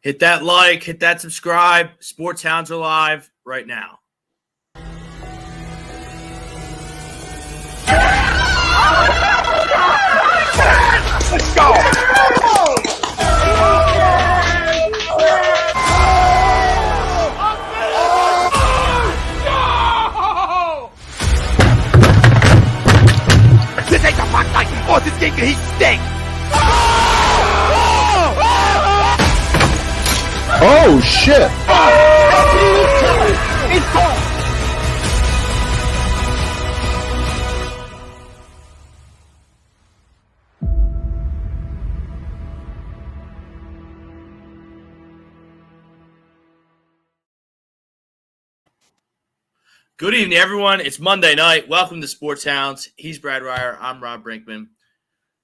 Hit that like, hit that subscribe. Sports Hounds are live right now. Let's go! This ain't the fuck night! Oh, this game can heat stink! Oh, shit! It's gone! Good evening, everyone. It's Monday night. Welcome to Sports Hounds. He's Brad Ryer. I'm Rob Brinkman.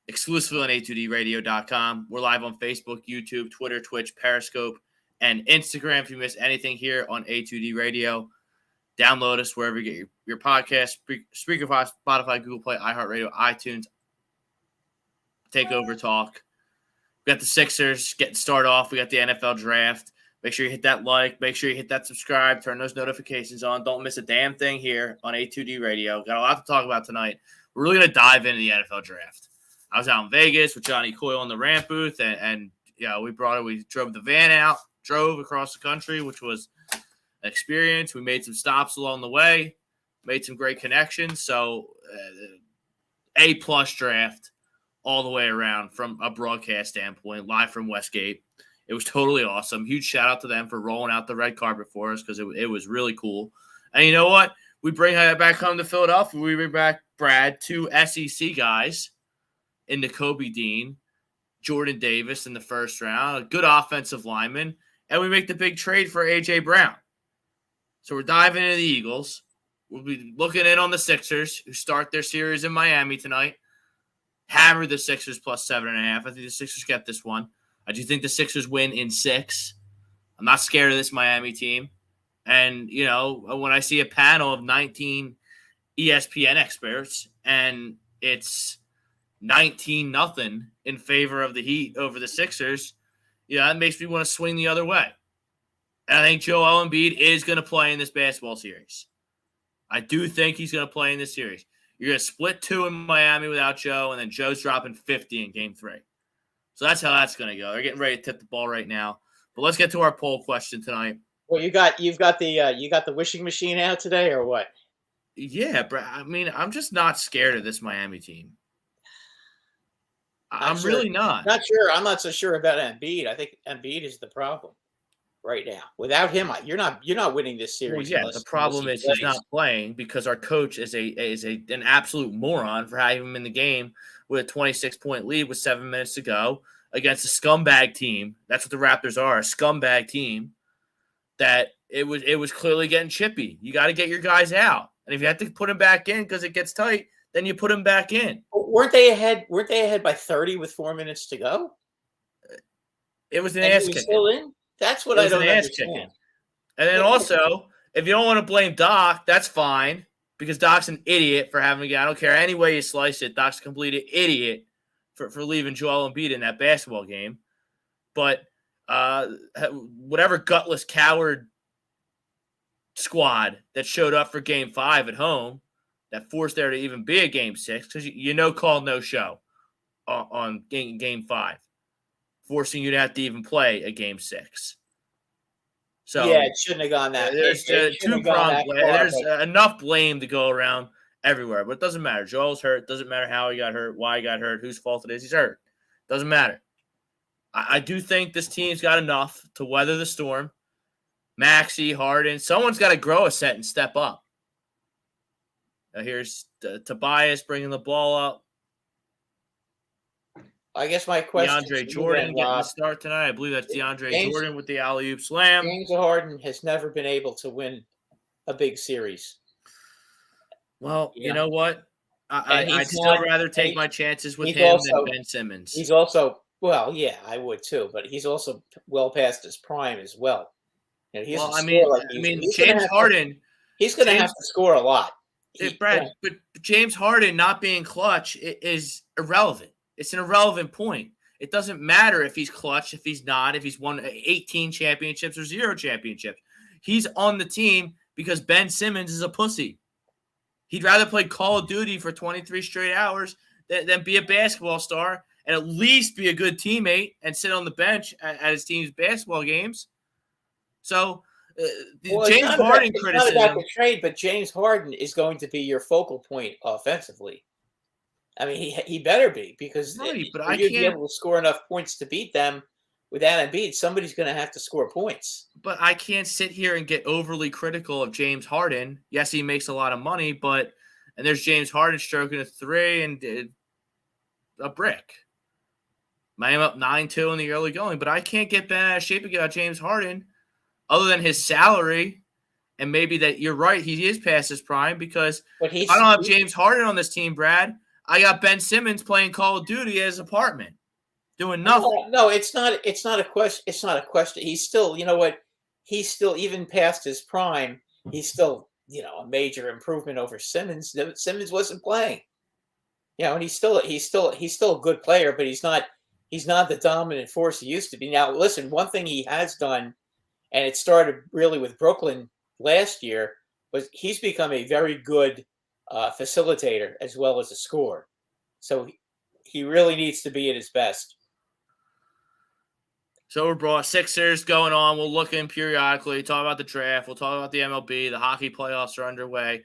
Exclusively on A2DRadio.com. We're live on Facebook, YouTube, Twitter, Twitch, Periscope, and Instagram. If you miss anything here on A2D Radio, download us wherever you get your podcast. Spreaker, Spotify, Google Play, iHeartRadio, iTunes. Take over talk. We got the Sixers getting started off. We got the NFL draft. Make sure you hit that like. Make sure you hit that subscribe. Turn those notifications on. Don't miss a damn thing here on A2D Radio. Got a lot to talk about tonight. We're really going to dive into the NFL draft. I was out in Vegas with Johnny Coyle in the ramp booth, and we drove the van out, drove across the country, which was an experience. We made some stops along the way, made some great connections. So A-plus draft all the way around from a broadcast standpoint, live from Westgate. It was totally awesome. Huge shout out to them for rolling out the red carpet for us because it was really cool. And you know what? We bring that back home to Philadelphia. We bring back Brad, two SEC guys in Nakobe Dean, Jordan Davis in the first round, a good offensive lineman, and we make the big trade for A.J. Brown. So we're diving into the Eagles. We'll be looking in on the Sixers, who start their series in Miami tonight. Hammer the Sixers plus 7.5. I think the Sixers get this one. I do think the Sixers win in 6. I'm not scared of this Miami team. And, when I see a panel of 19 ESPN experts and it's 19-0 in favor of the Heat over the Sixers, that makes me want to swing the other way. And I think Joel Embiid is going to play in this basketball series. I do think he's going to play in this series. You're going to split 2 in Miami without Joe, and then Joe's dropping 50 in Game 3. So that's how that's going to go. They're getting ready to tip the ball right now. But let's get to our poll question tonight. Well, you've got the wishing machine out today, or what? Yeah, Brad. I mean, I'm just not scared of this Miami team. I'm really not. Not sure. I'm not so sure about Embiid. I think Embiid is the problem right now. Without him, you're not winning this series. Well, yeah, the problem is he's not playing because our coach is an absolute moron for having him in the game with a 26-point lead with 7 minutes to go against a scumbag team. That's what the Raptors are, a scumbag team. That it was clearly getting chippy. You got to get your guys out, and if you have to put them back in because it gets tight, then you put them back in. Weren't they ahead by 30 with 4 minutes to go? It was an ass kicking. Still in? That's what I don't understand. And then also, if you don't want to blame Doc, that's fine because Doc's an idiot for having to get. I don't care any way you slice it. Doc's a complete idiot for leaving Joel Embiid in that basketball game. But whatever gutless coward squad that showed up for Game 5 at home that forced there to even be a Game 6 because call no show on Game 5. Forcing you to have to even play a Game 6. So yeah, it shouldn't have gone that. There's there's enough blame to go around everywhere, but it doesn't matter. Joel's hurt. Doesn't matter how he got hurt, why he got hurt, whose fault it is. He's hurt. Doesn't matter. I do think this team's got enough to weather the storm. Maxey, Harden, someone's got to grow a set and step up. Now here's Tobias bringing the ball up. I guess my question DeAndre Jordan getting the start tonight. I believe that's DeAndre Jordan with the alley-oop slam. James Harden has never been able to win a big series. Well, you know what? I'd still rather take my chances with him than Ben Simmons. He's also, well, yeah, I would too, but he's also well past his prime as well. James Harden. He's going to have to score a lot. But James Harden not being clutch is irrelevant. It's an irrelevant point. It doesn't matter if he's clutch, if he's not, if he's won 18 championships or 0 championships. He's on the team because Ben Simmons is a pussy. He'd rather play Call of Duty for 23 straight hours than be a basketball star and at least be a good teammate and sit on the bench at his team's basketball games. So James Harden criticism. It's not about the trade, but James Harden is going to be your focal point offensively. I mean, he better be, because but I can't be able to score enough points to beat them without Embiid. Somebody's going to have to score points. But I can't sit here and get overly critical of James Harden. Yes, he makes a lot of money, and there's James Harden stroking a 3 and a brick. Miami up 9-2 in the early going, but I can't get bent out of shape about James Harden other than his salary. And maybe that you're right, he is past his prime, because I don't have James Harden on this team, Brad. I got Ben Simmons playing Call of Duty at his apartment, doing nothing. No, it's not a question. It's not a question. He's still, you know what? He's still, even past his prime, he's still, a major improvement over Simmons. Simmons wasn't playing, and he's still a good player, but he's not the dominant force he used to be. Now, listen, one thing he has done, and it started really with Brooklyn last year, was he's become a very good facilitator as well as a scorer. So he really needs to be at his best. So we're brought Sixers going on. We'll look in periodically, talk about the draft. We'll talk about the MLB. The hockey playoffs are underway.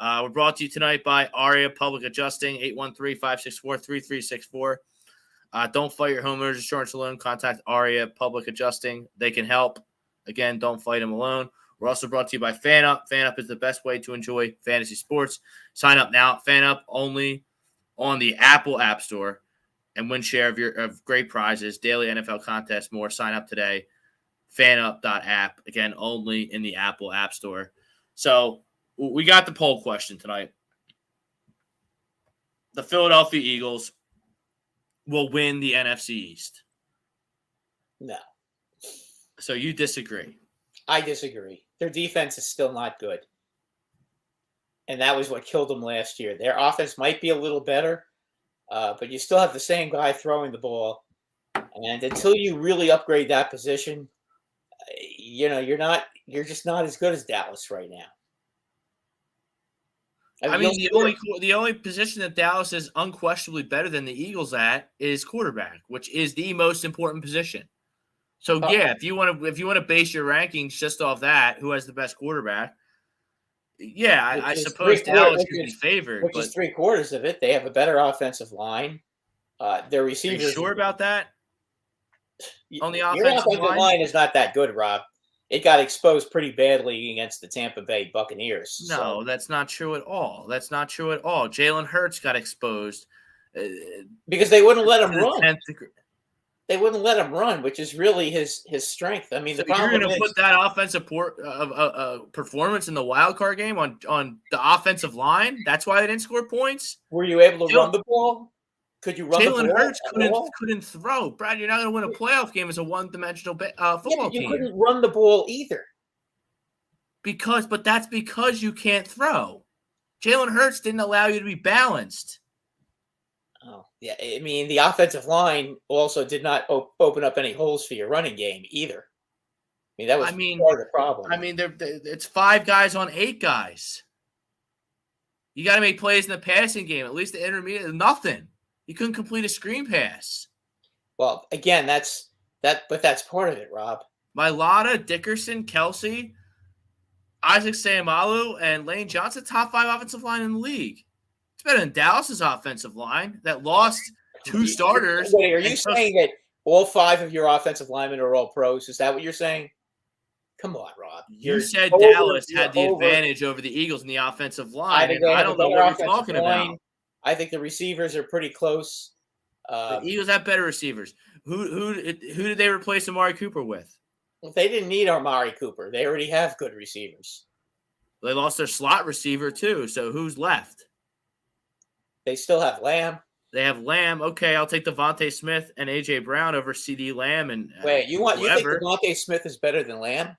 We're brought to you tonight by ARIA Public Adjusting, 813-564-3364. Don't fight your homeowner's insurance alone. Contact ARIA Public Adjusting. They can help. Again, don't fight them alone. We're also brought to you by FanUp. FanUp is the best way to enjoy fantasy sports. Sign up now at FanUp, only on the Apple App Store, and win share of great prizes, daily NFL contests, more. Sign up today. FanUp.app, again, only in the Apple App Store. So we got the poll question tonight. The Philadelphia Eagles will win the NFC East. No. So you disagree? I disagree. Their defense is still not good. And that was what killed them last year. Their offense might be a little better, but you still have the same guy throwing the ball. And until you really upgrade that position, you're just not as good as Dallas right now. The only position that Dallas is unquestionably better than the Eagles at is quarterback, which is the most important position. So if you want to base your rankings just off that, who has the best quarterback? Yeah, I suppose Dallas should be favored. Which is 3/4 of it. They have a better offensive line. Their receivers. Are you sure about that? On the offensive line is not that good, Rob. It got exposed pretty badly against the Tampa Bay Buccaneers. No, that's not true at all. Jalen Hurts got exposed because they wouldn't let him run. They wouldn't let him run, which is really his strength. I mean, so you're going to put that offensive performance in the wild card game on the offensive line? That's why they didn't score points? Were you able to run the ball? Could you run the ball? Jalen Hurts couldn't throw. Brad, you're not going to win a playoff game as a one-dimensional football team. You couldn't run the ball either. But that's because you can't throw. Jalen Hurts didn't allow you to be balanced. Oh, yeah. I mean, the offensive line also did not open up any holes for your running game either. I mean, that was part of the problem. I mean, it's 5 guys on 8 guys. You got to make plays in the passing game, at least the intermediate. Nothing. You couldn't complete a screen pass. Well, again, that's part of it, Rob. Mailata, Dickerson, Kelsey, Isaac Seumalo, and Lane Johnson, top 5 offensive line in the league. It's better than Dallas's offensive line that lost 2 starters. Wait, are you saying that all 5 of your offensive linemen are all pros? Is that what you're saying? Come on, Rob. You said Dallas had the advantage over the Eagles in the offensive line. I don't know what you're talking about. I think the receivers are pretty close. The Eagles have better receivers. Who did they replace Amari Cooper with? Well, they didn't need Amari Cooper. They already have good receivers. They lost their slot receiver too. So who's left? They still have Lamb. They have Lamb. Okay, I'll take Devontae Smith and A.J. Brown over C.D. Lamb. And wait, you think Devontae Smith is better than Lamb?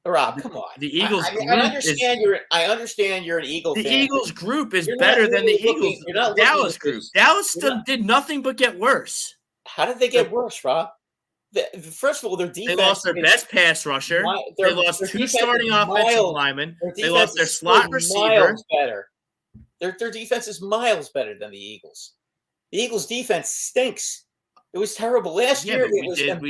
Rob, come on. The Eagles. I understand you're an Eagle fan. The Eagles group is better than the Eagles. Dallas group. Dallas did nothing but get worse. How did they get worse, Rob? First of all, their defense. They lost their best pass rusher. They lost two starting offensive linemen. They lost their slot receiver. Better. Their defense is miles better than the Eagles. The Eagles' defense stinks. It was terrible last year. We did what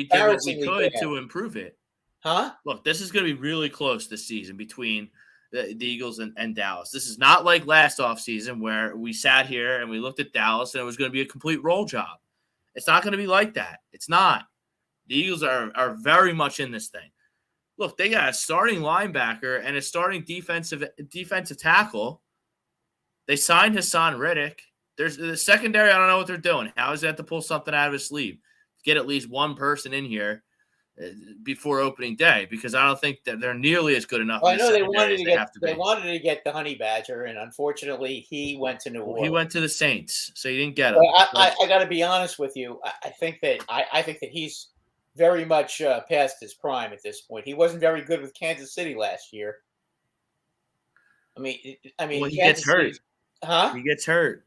we could to improve it. Huh? Look, this is going to be really close this season between the Eagles and Dallas. This is not like last offseason where we sat here and we looked at Dallas and it was going to be a complete roll job. It's not going to be like that. It's not. The Eagles are very much in this thing. Look, they got a starting linebacker and a starting defensive tackle. They signed Hassan Reddick. There's the secondary. I don't know what they're doing. How is that to pull something out of his sleeve? Get at least one person in here before opening day, because I don't think that they're nearly as good enough. Well, I know they wanted to get the Honey Badger, and unfortunately, he went to New Orleans. He went to the Saints, so you didn't get him. I got to be honest with you. I think that he's very much past his prime at this point. He wasn't very good with Kansas City last year. I mean, well, he gets hurt. Huh? He gets hurt.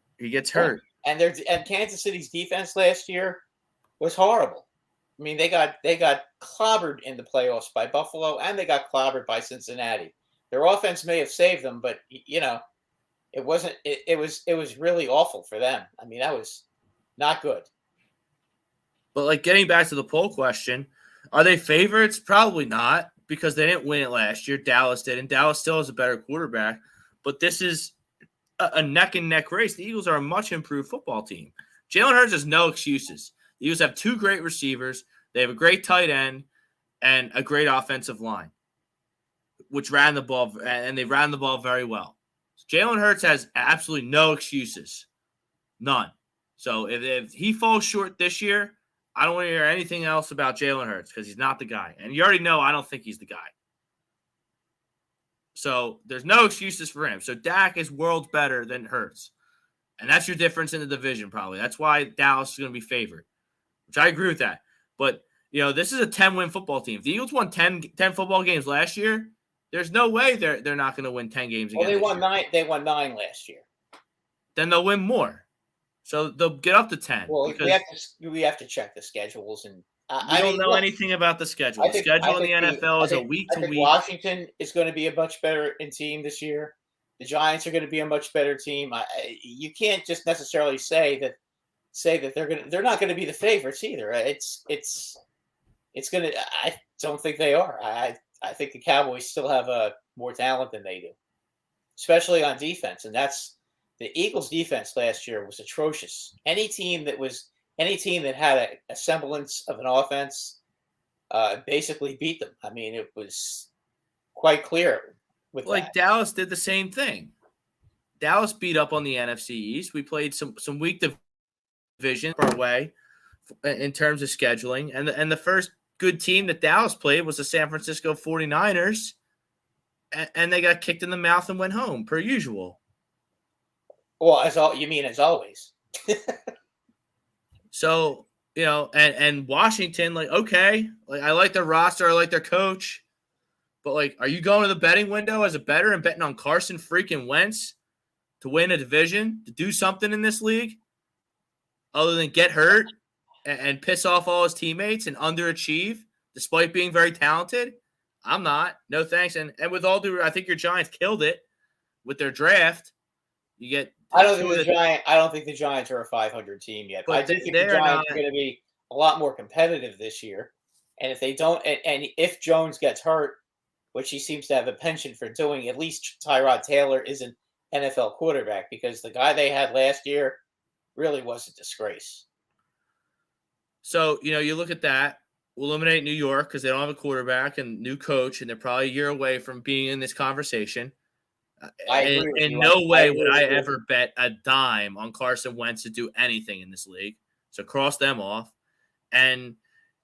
And Kansas City's defense last year was horrible. I mean, they got clobbered in the playoffs by Buffalo, and they got clobbered by Cincinnati. Their offense may have saved them, but it wasn't. It was really awful for them. I mean, that was not good. But like, getting back to the poll question, are they favorites? Probably not, because they didn't win it last year. Dallas did, and Dallas still has a better quarterback. But this is a neck and neck race. The Eagles are a much improved football team. Jalen Hurts has no excuses. The Eagles have two great receivers. They have a great tight end and a great offensive line, which ran the ball, and they ran the ball very well. Jalen Hurts has absolutely no excuses. None. So if he falls short this year, I don't want to hear anything else about Jalen Hurts, because he's not the guy. And you already know I don't think he's the guy. So there's no excuses for him. So Dak is worlds better than Hurts. And that's your difference in the division, probably. That's why Dallas is going to be favored, which I agree with that. But, this is a 10-win football team. If the Eagles won 10 football games last year, there's no way they're not going to win 10 games again. Well, they won 9 last year. Then they'll win more. So they'll get up to 10. Well, we have to check the schedules, and I don't know anything about the schedule. The schedule in the NFL is a week to week. Washington is going to be a much better team this year. The Giants are going to be a much better team. You can't just necessarily say that they're not going to be the favorites either. It's going to. I don't think they are. I think the Cowboys still have more talent than they do, especially on defense, and that's. The Eagles' defense last year was atrocious. Any team that had a semblance of an offense basically beat them. I mean, it was quite clear with that. Dallas did the same thing. Dallas beat up on the NFC East. We played some weak division our way in terms of scheduling. And the first good team that Dallas played was the San Francisco 49ers. And they got kicked in the mouth and went home, per usual. Well, you mean as always. So, and Washington, okay, I like their roster, I like their coach, but are you going to the betting window as a bettor and betting on Carson freaking Wentz to win a division, to do something in this league, other than get hurt and piss off all his teammates and underachieve despite being very talented? I'm not. No thanks. And with all due, I think your Giants killed it with their draft. You get. I don't think the Giants are a 500 team yet. But I think the Giants are going to be a lot more competitive this year. And if they don't, and if Jones gets hurt, which he seems to have a penchant for doing, at least Tyrod Taylor is an NFL quarterback, because the guy they had last year really was a disgrace. So, you look at that. We'll eliminate New York because they don't have a quarterback and new coach, and they're probably a year away from being in this conversation. In no way would I ever bet a dime on Carson Wentz to do anything in this league. So cross them off. And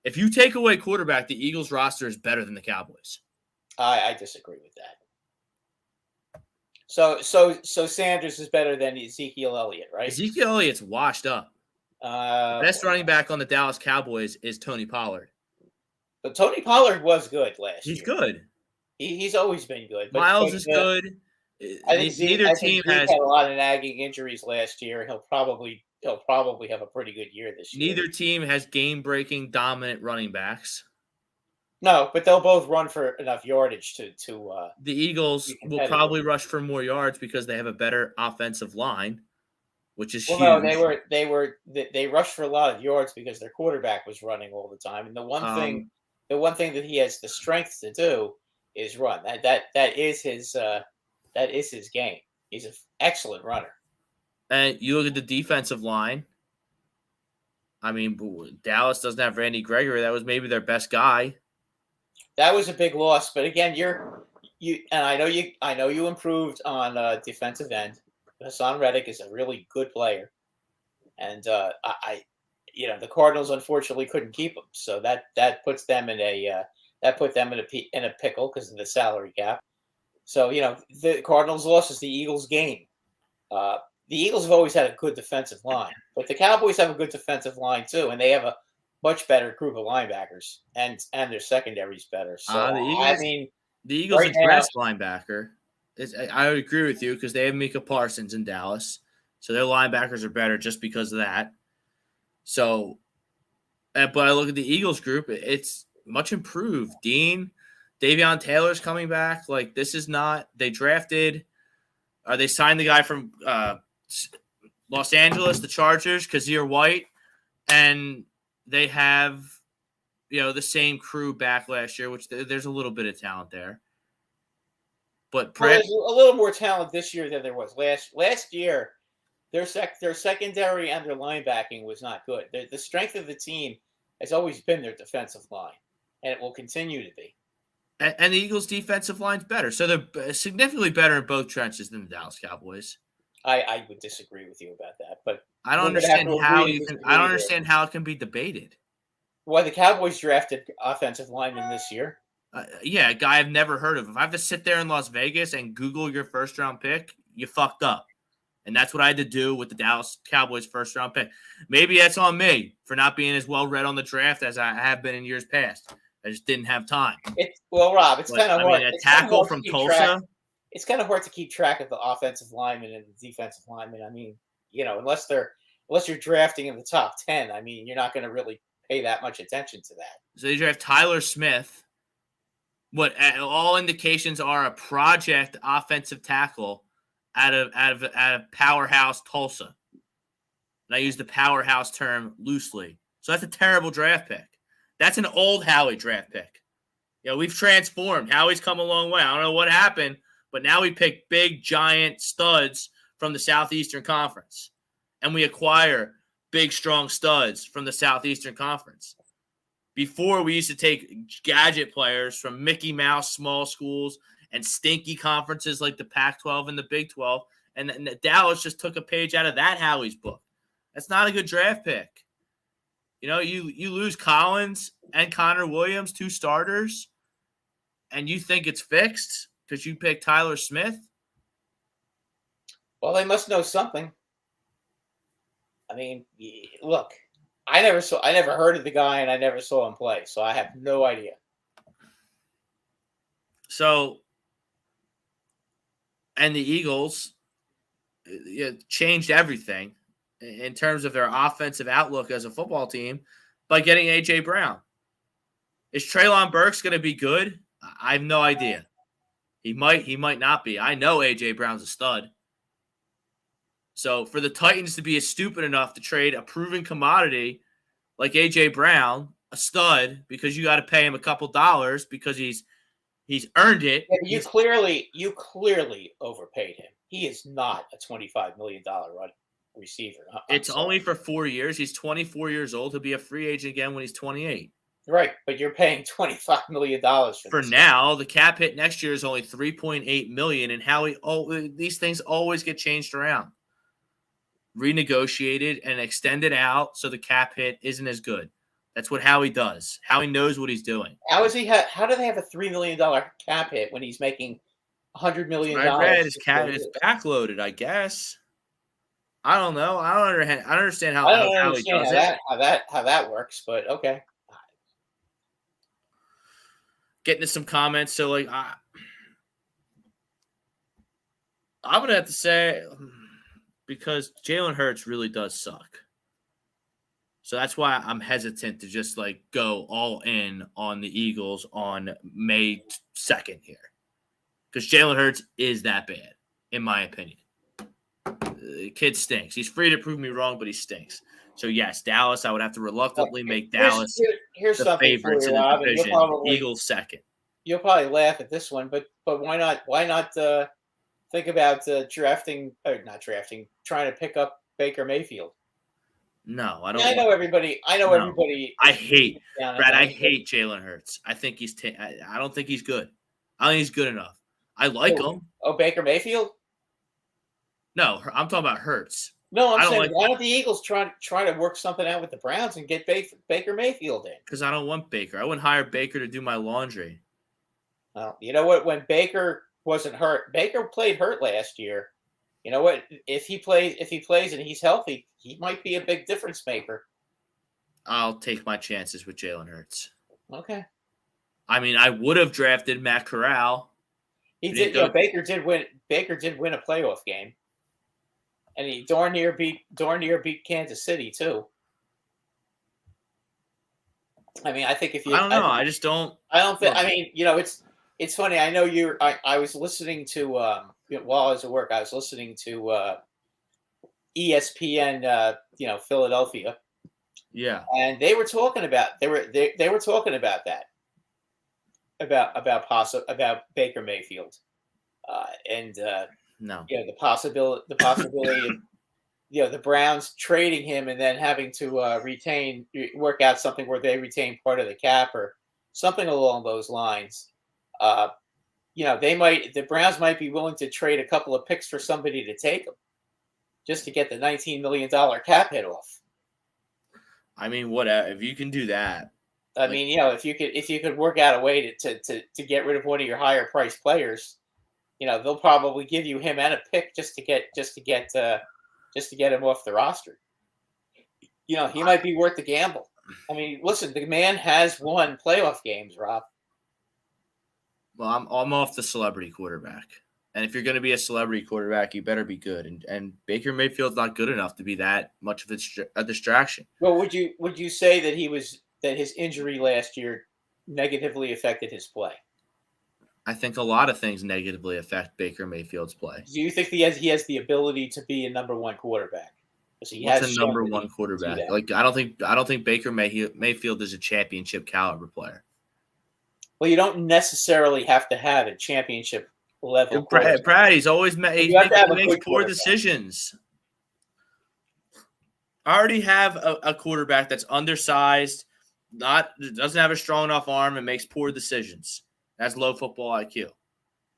if you take away quarterback, the Eagles roster is better than the Cowboys. I disagree with that. So Sanders is better than Ezekiel Elliott, right? Ezekiel Elliott's washed up. Best running back on the Dallas Cowboys is Tony Pollard. But Tony Pollard was good last year. He's good. He's always been good. Miles is good. I think neither team has had a lot of nagging injuries last year. He'll probably he'll probably have a pretty good year this year. Neither team has game-breaking dominant running backs. No, but they'll both run for enough yardage to The Eagles be will competitive. probably rush for more yards because they have a better offensive line, which is huge. No, they rushed for a lot of yards because their quarterback was running all the time. And the one thing that he has the strength to do is run. That is his game. He's an excellent runner. And you look at the defensive line. I mean, Dallas doesn't have Randy Gregory. That was maybe their best guy. That was a big loss. But again, I know you improved on defensive end. Hassan Reddick is a really good player, and the Cardinals unfortunately couldn't keep him, so that puts them in a pickle because of the salary cap. So the Cardinals' loss is the Eagles' gain. The Eagles have always had a good defensive line, but the Cowboys have a good defensive line too, and they have a much better group of linebackers, and their secondary's better. So the Eagles addressed linebacker. I would agree with you because they have Micah Parsons in Dallas, so their linebackers are better just because of that. So, but I look at the Eagles group; it's much improved. Dean, Davion Taylor's coming back. Like this is not they drafted. They signed the guy from Los Angeles, the Chargers, Kazir White, and they have the same crew back last year, which there's a little bit of talent there. But there's a little more talent this year than there was last year. Their secondary and their linebacking was not good. The strength of the team has always been their defensive line, and it will continue to be. And the Eagles' defensive line's better, so they're significantly better in both trenches than the Dallas Cowboys. I would disagree with you about that, but I don't understand how you can. I don't understand how it can be debated. Why the Cowboys drafted offensive linemen this year? A guy I've never heard of. If I have to sit there in Las Vegas and Google your first-round pick, you fucked up. And that's what I had to do with the Dallas Cowboys first-round pick. Maybe that's on me for not being as well-read on the draft as I have been in years past. I just didn't have time. Rob, it's kind of hard. A tackle from Tulsa. It's kind of hard to keep track of the offensive linemen and the defensive linemen. I mean, unless you're drafting in the top 10, I mean, you're not going to really pay that much attention to that. So you draft Tyler Smith. What all indications are a project offensive tackle out of powerhouse Tulsa. And I use the powerhouse term loosely. So that's a terrible draft pick. That's an old Howie draft pick. We've transformed. Howie's come a long way. I don't know what happened, but now we pick big, giant studs from the Southeastern Conference. And we acquire big, strong studs from the Southeastern Conference. Before, we used to take gadget players from Mickey Mouse small schools and stinky conferences like the Pac-12 and the Big 12, and Dallas just took a page out of that Howie's book. That's not a good draft pick. You lose Collins and Connor Williams, 2 starters, and you think it's fixed because you picked Tyler Smith? Well, they must know something. I mean, look. I never heard of the guy, and I never saw him play, so I have no idea. So, and the Eagles changed everything in terms of their offensive outlook as a football team by getting A.J. Brown. Is Treylon Burks going to be good? I have no idea. He might not be. I know A.J. Brown's a stud. So for the Titans to be stupid enough to trade a proven commodity like A.J. Brown, a stud, because you got to pay him a couple dollars because he's earned it. Yeah, you clearly overpaid him. He is not a $25 million receiver. It's only for 4 years. He's 24 years old. He'll be a free agent again when he's 28. Right, but you're paying $25 million for now. The cap hit next year is only $3.8 million, and these things always get changed around, renegotiated and extended out so the cap hit isn't as good. That's what Howie does. Howie knows what he's doing. How do they have a $3 million cap hit when he's making $100 million? I read his cap is backloaded, I guess. I don't know. I don't understand how Howie does it. How that works, but okay. Getting to some comments. So, I'm going to have to say Because Jalen Hurts really does suck. So that's why I'm hesitant to just like go all in on the Eagles on May 2nd here. Because Jalen Hurts is that bad, in my opinion. The kid stinks. He's free to prove me wrong, but he stinks. So, yes, Dallas, I would have to reluctantly make Dallas here's the something favorites for you, in the Rob, and division. Eagles second. You'll probably laugh at this one, but why not think about trying to pick up Baker Mayfield? No, I don't. I know everybody. Everybody. I hate Jalen Hurts. I think I don't think he's good. I don't think he's good enough. I like him. Oh, Baker Mayfield? No, I'm talking about Hurts. No, I'm saying why don't the Eagles try to work something out with the Browns and get Baker Mayfield in? Because I don't want Baker. I wouldn't hire Baker to do my laundry. Well, you know what? When Baker wasn't hurt, Baker played hurt last year. You know what? If he plays and he's healthy, he might be a big difference maker. I'll take my chances with Jalen Hurts. Okay. I mean, I would have drafted Matt Corral. He did. Baker did win a playoff game, and he darn near beat Kansas City too. I mean, I think if you, I don't know. I just don't. I don't think. I mean, it's funny. I know you're. I was listening to while I was at work. I was listening to ESPN. Philadelphia. Yeah. And they were talking about they were talking about that. About Baker Mayfield, no. The possibility of the Browns trading him and then having to work out something where they retain part of the cap or something along those lines. The Browns might be willing to trade a couple of picks for somebody to take them, just to get the $19 million cap hit off. I mean, whatever. If you can do that. If you could work out a way to get rid of one of your higher priced players, they'll probably give you him and a pick just to get him off the roster. He might be worth the gamble. I mean, listen, the man has won playoff games, Rob. Well, I'm off the celebrity quarterback, and if you're going to be a celebrity quarterback, you better be good. And Baker Mayfield's not good enough to be that much of a distraction. Well, would you say that his injury last year negatively affected his play? I think a lot of things negatively affect Baker Mayfield's play. Do you think he has the ability to be a number one quarterback? What's a number one quarterback? Like I don't think Baker Mayfield is a championship caliber player. Well, you don't necessarily have to have a championship level. Brad, he's always makes poor decisions. I already have a quarterback that's undersized, doesn't have a strong enough arm, and makes poor decisions. That's low football IQ.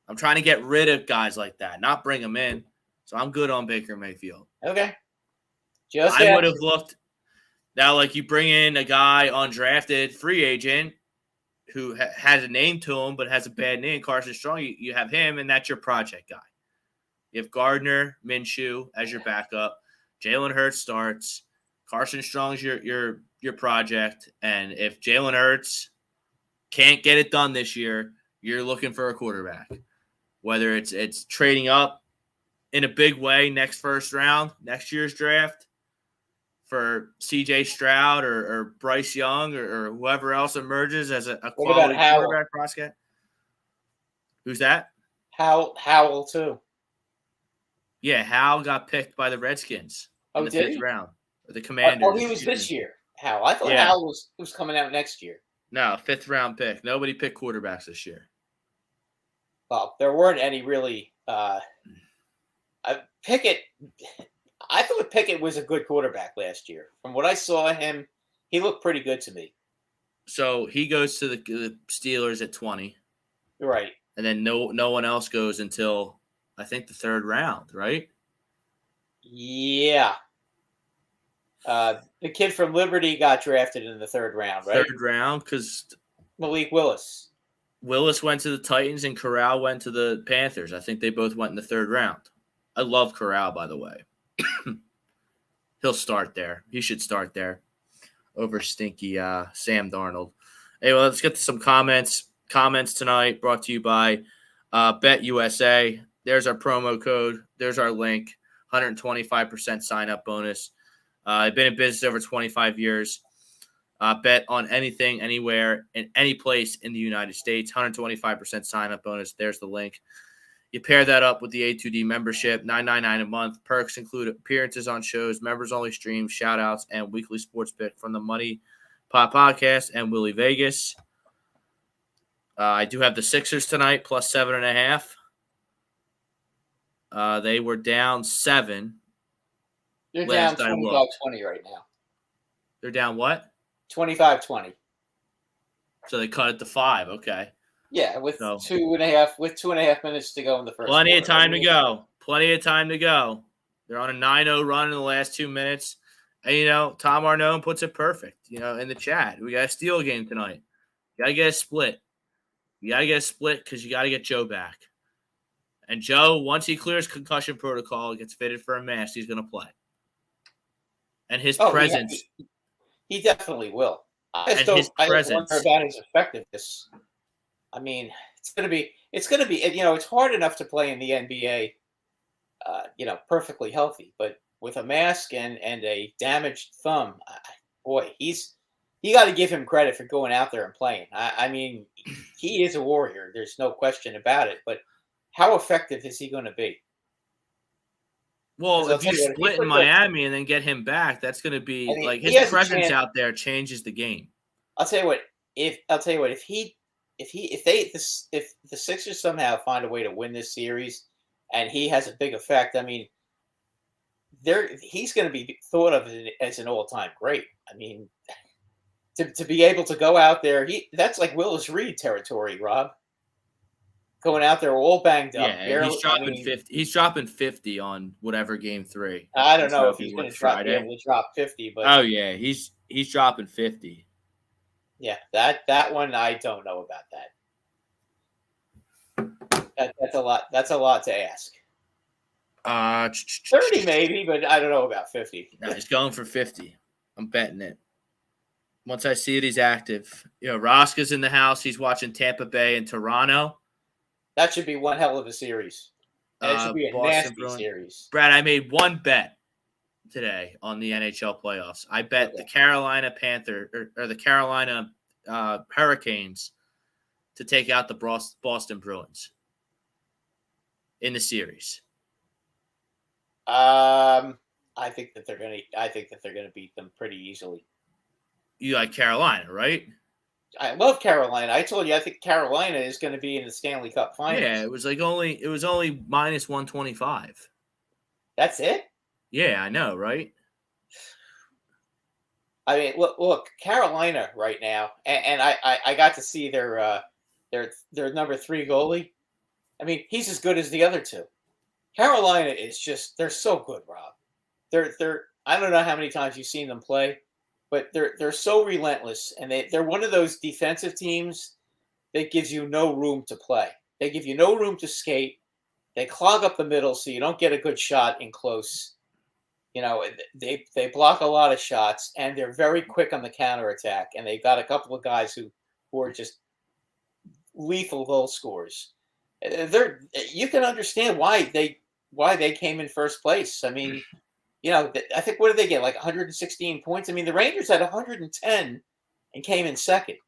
I'm trying to get rid of guys like that, not bring them in. So I'm good on Baker Mayfield. Okay. I would have looked now, like you bring in a guy undrafted free agent who has a name to him but has a bad name, Carson Strong. You have him, and that's your project guy. You have Gardner Minshew as your backup. Jalen Hurts starts. Carson Strong's your project, and if Jalen Hurts can't get it done this year, you're looking for a quarterback. Whether it's trading up in a big way next first round, next year's draft for C.J. Stroud or Bryce Young or whoever else emerges as a quality quarterback prospect. Who's that? Howell too. Yeah, Howell got picked by the Redskins in the fifth round. Or the Commanders. Oh, he was this year. Howell. I thought Howell was coming out next year. No, fifth round pick. Nobody picked quarterbacks this year. Well, there weren't any really. Pickett. I thought Pickett was a good quarterback last year. From what I saw of him, he looked pretty good to me. So he goes to the Steelers at 20. Right. And then no one else goes until, I think, the third round, right? Yeah. The kid from Liberty got drafted in the third round, right? Third round, because Malik Willis. Willis went to the Titans and Corral went to the Panthers. I think they both went in the third round. I love Corral, by the way. He'll start there. He should start there over stinky Sam Darnold. Hey, well, let's get to some comments. Comments tonight brought to you by Bet USA. There's our promo code. There's our link. 125% sign-up bonus. I've been in business over 25 years. Bet on anything, anywhere, in any place in the United States. 125% sign-up bonus. There's the link. You pair that up with the A2D membership, $9.99 a month. Perks include appearances on shows, members-only streams, shout-outs, and weekly sports pick from the Money Pot Podcast and Willie Vegas. I do have the Sixers tonight, plus 7.5. They were down 7. They're down 25-20 right now. They're down what? 25-20. So they cut it to 5. Okay. Yeah, with 2.5 minutes to go in the first. Plenty of time to go. Plenty of time to go. They're on a 9-0 run in the last 2 minutes. And, Tom Arnone puts it perfect, in the chat. We got a steal game tonight. You got to get a split. You got to get a split because you got to get Joe back. And Joe, once he clears concussion protocol, gets fitted for a mask, he's going to play. And his presence. He definitely will. I wonder about his effectiveness. I mean, it's going to be, it's hard enough to play in the NBA, perfectly healthy, but with a mask and a damaged thumb, boy, you got to give him credit for going out there and playing. I mean, he is a warrior. There's no question about it, but how effective is he going to be? Well, if you split in Miami and then get him back, that's going to be his presence out there changes the game. I'll tell you what, if the Sixers somehow find a way to win this series and he has a big effect, I mean, he's going to be thought of as an all-time great. I mean, to be able to go out there, that's like Willis Reed territory, Rob. Going out there all banged up. Yeah, he's dropping 50. He's dropping 50 on whatever game 3. I don't know if he's going to be able to drop 50, but oh yeah, he's dropping 50. Yeah, that one I don't know about that. That's a lot. That's a lot to ask. 30 maybe, but I don't know about 50. No, he's going for 50. I'm betting it. Once I see it, he's active. Rosca's in the house. He's watching Tampa Bay and Toronto. That should be one hell of a series. And it should be a nasty series. Brad, I made one bet today on the NHL playoffs. I bet the Carolina or the Carolina Hurricanes to take out the Boston Bruins in the series. I think that they're gonna beat them pretty easly. You like Carolina, right? I love Carolina. I told you I think Carolina is going to be in the Stanley Cup Finals. Yeah, it was only minus 125. That's it? Yeah, I know, right? I mean, look, Carolina right now, and I got to see their number 3 goalie. I mean, he's as good as the other two. Carolina is they're so good, Rob. They're I don't know how many times you've seen them play. But they're so relentless, and they're one of those defensive teams that gives you no room to play. They give you no room to skate. They clog up the middle so you don't get a good shot in close. They block a lot of shots, and they're very quick on the counterattack. And they've got a couple of guys who are just lethal goal scorers. You can understand why they came in first place. I mean. I think what did they get? Like 116 points? I mean, the Rangers had 110 and came in second.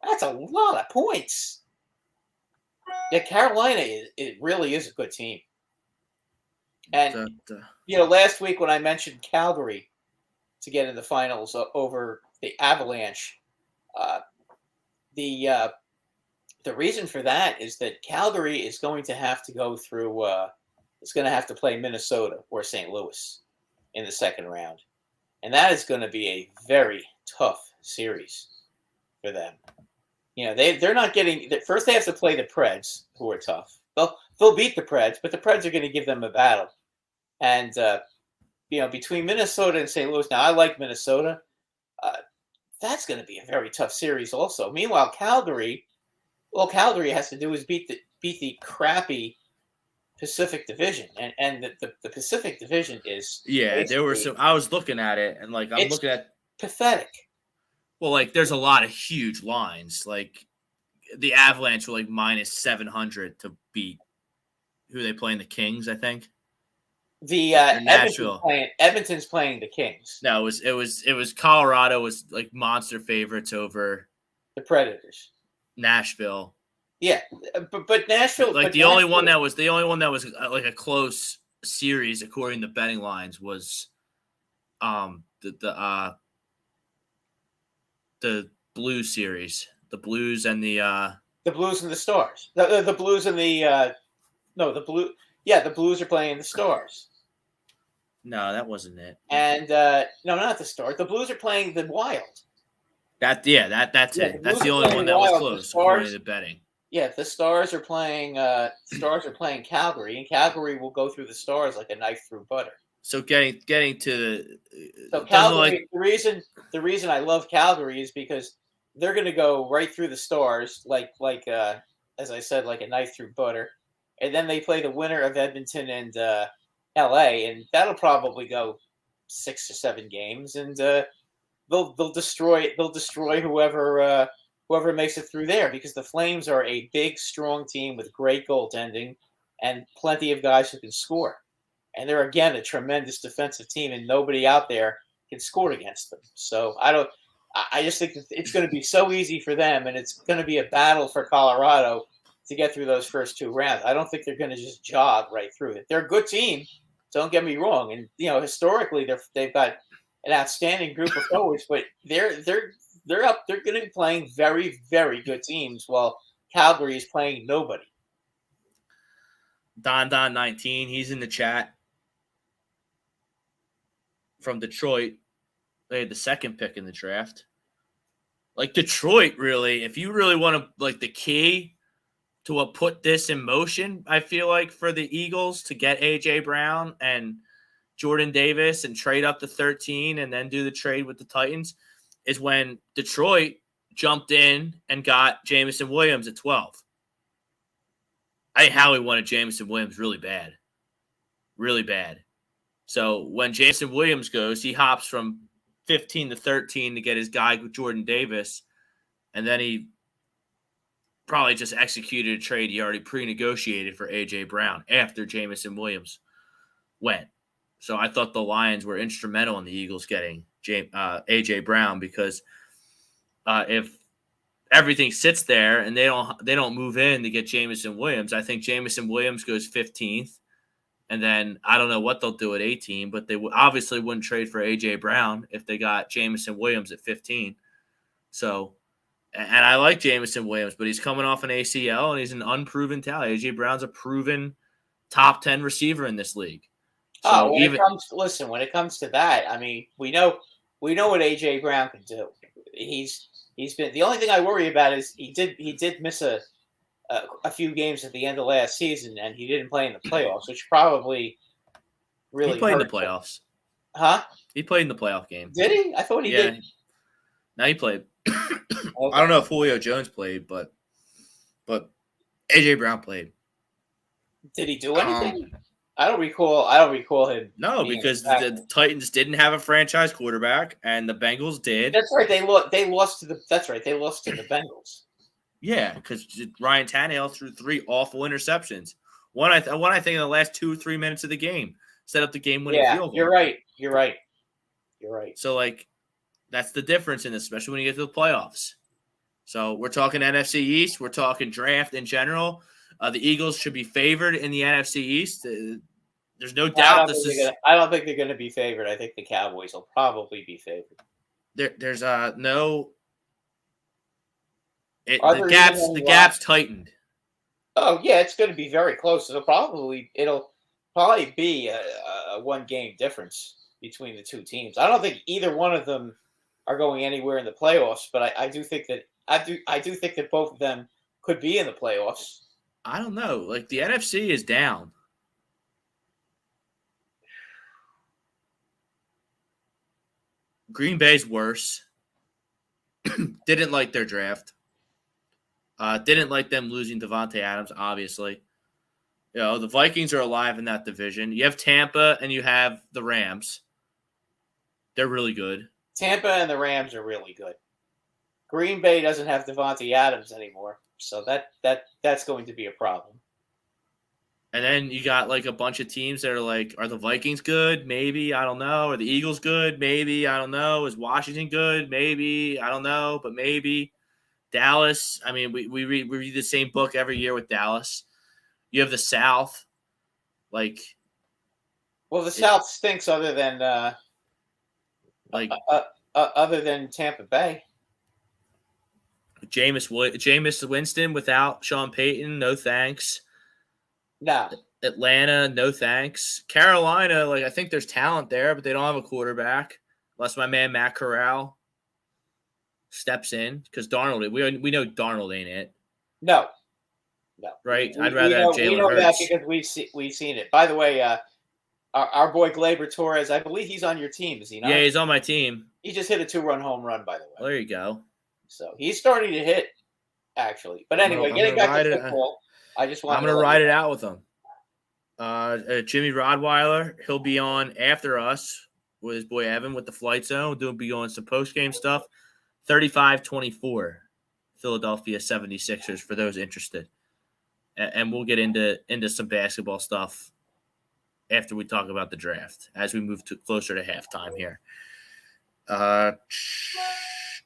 That's a lot of points. Yeah, Carolina it really is a good team. And, last week when I mentioned Calgary to get in the finals over the Avalanche, the reason for that is that Calgary is going to have to go through it's going to have to play Minnesota or St. Louis in the second round. And that is going to be a very tough series for them. They're not getting – first they have to play the Preds, who are tough. They'll beat the Preds, but the Preds are going to give them a battle. And, between Minnesota and St. Louis – now, I like Minnesota. That's going to be a very tough series also. Meanwhile, Calgary has to do is beat the crappy – Pacific Division, and the Pacific Division is there were some. I was looking at it, and I'm looking at pathetic. Well, there's a lot of huge lines. Like the Avalanche were minus 700 to beat who they play in the Kings, I think. The Nashville. Edmonton's playing the Kings. No, it was Colorado was like monster favorites over The Predators. Nashville. Yeah, but Nashville, Like but the only one that was like a close series according to betting lines was the Blues series, the Blues and the Blues and the Stars. The Blues and the the Blues are playing the Stars. No, that wasn't it. And no, not the Stars. The Blues are playing the Wild. That's it. That's the only one that was close according to the betting. Yeah, the Stars are playing. Calgary, and Calgary will go through the Stars like a knife through butter. So getting to Calgary. The reason I love Calgary is because they're going to go right through the Stars, like as I said, like a knife through butter, and then they play the winner of Edmonton and L.A., and that'll probably go 6 or 7 games, and they'll destroy whoever makes it through there, because the Flames are a big, strong team with great goaltending and plenty of guys who can score. And they're, again, a tremendous defensive team, and nobody out there can score against them. So I just think it's going to be so easy for them, and it's going to be a battle for Colorado to get through those first 2 rounds. I don't think they're going to just jog right through it. They're a good team, don't get me wrong. And, historically, they've got an outstanding group of forwards, but they're going to be playing very, very good teams, while Calgary is playing nobody. Don19, he's in the chat from Detroit. They had the 2nd pick in the draft. Like Detroit, really, if you really want to, like, the key to what put this in motion, I feel like, for the Eagles to get A.J. Brown and Jordan Davis and trade up to 13 and then do the trade with the Titans is when Detroit jumped in and got Jamison Williams at 12. I think Howie wanted Jamison Williams really bad. Really bad. So when Jamison Williams goes, he hops from 15 to 13 to get his guy Jordan Davis, and then he probably just executed a trade he already pre-negotiated for A.J. Brown after Jamison Williams went. So I thought the Lions were instrumental in the Eagles getting A.J. Brown, because if everything sits there and they don't move in to get Jamison Williams, I think Jamison Williams goes 15th, and then I don't know what they'll do at 18, but they obviously wouldn't trade for A.J. Brown if they got Jamison Williams at 15. So, and I like Jamison Williams, but he's coming off an ACL and he's an unproven talent. A.J. Brown's a proven top 10 receiver in this league. So when it comes to that, I mean, we know what A.J. Brown can do. He's been, the only thing I worry about is he did miss a few games at the end of last season, and he didn't play in the playoffs, which probably really he played in the hurt playoffs. Huh? He played in the playoff game. Did he? I thought he did. No, he played. Okay. I don't know if Julio Jones played, but A.J. Brown played. Did he do anything? I don't recall him. No, because the Titans didn't have a franchise quarterback, and the Bengals did. That's right. They lost to the Bengals. Yeah, because Ryan Tannehill threw 3 awful interceptions. One I think in the last 2 or 3 minutes of the game set up the game-winning field goal. You're right. So, like, that's the difference in this, especially when you get to the playoffs. So we're talking NFC East. We're talking draft in general. The Eagles should be favored in the NFC East. There's no doubt I don't think they're going to be favored. I think the Cowboys will probably be favored. There's no. The gap's tightened. Oh yeah, it's going to be very close. It'll probably be a 1-game difference between the 2 teams. I don't think either one of them are going anywhere in the playoffs, but I do think that both of them could be in the playoffs. I don't know. Like, the NFC is down. Green Bay's worse. Didn't like their draft. Didn't like them losing Devontae Adams, obviously. The Vikings are alive in that division. You have Tampa and you have the Rams. They're really good. Tampa and the Rams are really good. Green Bay doesn't have Devontae Adams anymore, so that's going to be a problem. And then you got like a bunch of teams that are like, are the Vikings good? Maybe. I don't know. Are the Eagles good? Maybe. I don't know. Is Washington good? Maybe. I don't know, but maybe. Dallas. I mean, we read the same book every year with Dallas. You have the South. Like, well, the South stinks other than Tampa Bay. Jameis Winston without Sean Payton, no thanks. No. Atlanta, no thanks. Carolina, like I think there's talent there, but they don't have a quarterback unless my man Matt Corral steps in because Darnold. We know Darnold ain't it. No. Right? I'd rather have Jalen Hurts. We know that because we've seen it. By the way, our boy Gleyber Torres, I believe he's on your team, is he not? Yeah, he's on my team. He just hit a 2-run home run, by the way. Well, there you go. So he's starting to hit, actually. But anyway, getting back to football, I'm going to ride it out with him. Jimmy Rodweiler, he'll be on after us with his boy Evan with the Flight Zone. We'll be on some post-game stuff. 35-24, Philadelphia 76ers for those interested. And we'll get into some basketball stuff after we talk about the draft as we move closer to halftime here.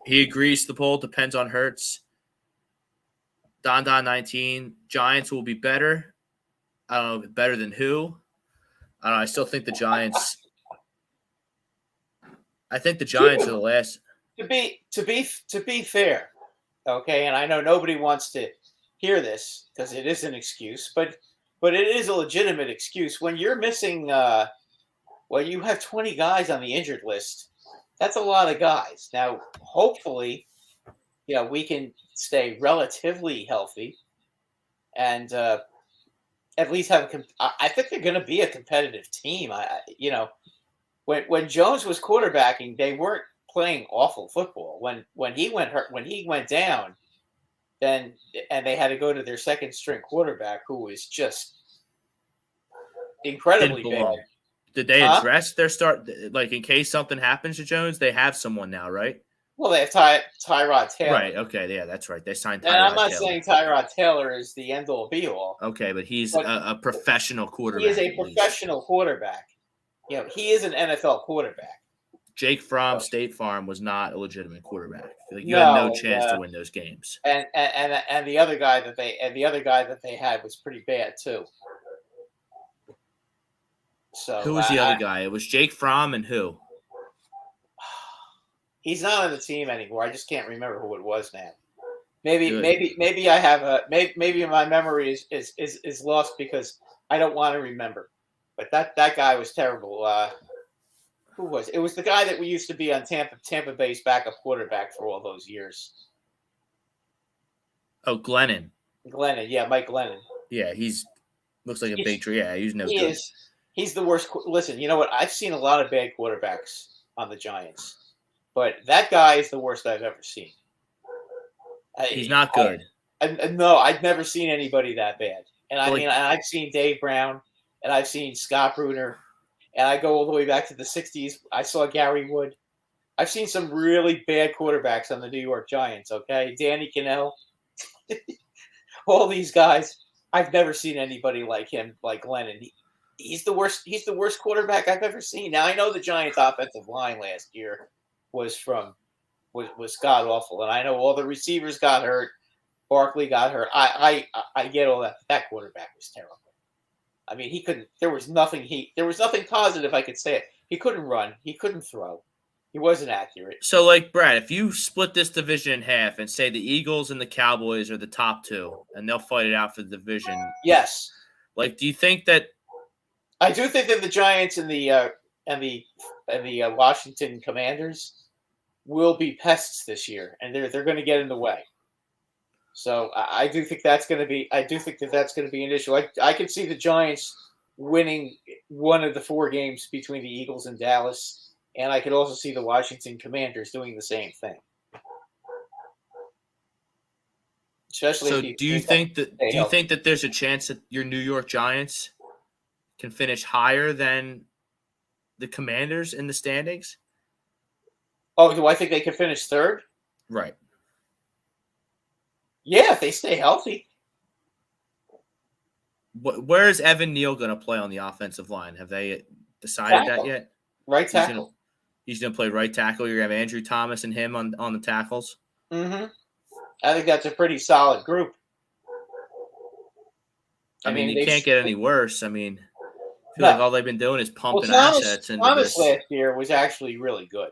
He agrees the poll depends on Hurts. Don 19, Giants will be better. I don't know, better than who? I don't know. I still think the Giants. I think the Giants are the last. To be fair, okay, and I know nobody wants to hear this because it is an excuse, but it is a legitimate excuse. When you're missing, when you have 20 guys on the injured list, that's a lot of guys. Now, hopefully, we can stay relatively healthy and at least have I think they're going to be a competitive team. When Jones was quarterbacking, they weren't playing awful football. When he went down, and they had to go to their second string quarterback, who was just incredibly bad. Did they address their start? Like in case something happens to Jones, they have someone now, right? Well, they have Tyrod Taylor. Right. Okay. Yeah, that's right. They signed Tyrod. And I'm not saying Tyrod Taylor is the end all be all. Okay, but he's a professional quarterback. He is a professional quarterback. He is an NFL quarterback. Jake Fromm, State Farm, was not a legitimate quarterback. You had no chance to win those games. And the other guy that they had was pretty bad too. So who was the other guy? It was Jake Fromm and who? He's not on the team anymore. I just can't remember who it was now. Maybe I have maybe my memory is lost because I don't want to remember. But that guy was terrible. Who was it? It was the guy that we used to be on Tampa Bay's backup quarterback for all those years. Oh, Glennon. Yeah, Mike Glennon. Yeah, looks like a big tree. Yeah, he's no good. He's the worst. Listen, you know what? I've seen a lot of bad quarterbacks on the Giants, but that guy is the worst I've ever seen. He's not good. No, I've never seen anybody that bad. And I've seen Dave Brown, and I've seen Scott Bruner, and I go all the way back to the 60s. I saw Gary Wood. I've seen some really bad quarterbacks on the New York Giants, okay? Danny Cannell. All these guys. I've never seen anybody like him, like Glennon. He's the worst. He's the worst quarterback I've ever seen. Now, I know the Giants' offensive line last year was god awful, and I know all the receivers got hurt. Barkley got hurt. I get all that. That quarterback was terrible. I mean, he couldn't. There was nothing positive I could say. He couldn't run. He couldn't throw. He wasn't accurate. So, like Brad, if you split this division in half and say the Eagles and the Cowboys are the top two, and they'll fight it out for the division. Yes. Like, do you think that? I do think that the Giants and the Washington Commanders will be pests this year, and they're going to get in the way. So I do think that's going to be. I do think that's going to be an issue. I can see the Giants winning one of the 4 games between the Eagles and Dallas, and I could also see the Washington Commanders doing the same thing. Especially. So, do you think that there's a chance that your New York Giants can finish higher than the Commanders in the standings? Oh, do I think they can finish third? Right. Yeah, if they stay healthy. Where is Evan Neal going to play on the offensive line? Have they decided that yet? Right tackle. He's going to play right tackle. You're going to have Andrew Thomas and him on the tackles. Mm-hmm. I think that's a pretty solid group. I mean, you can't get any worse. I mean, I feel like all they've been doing is pumping assets into Thomas this. last year was actually really good,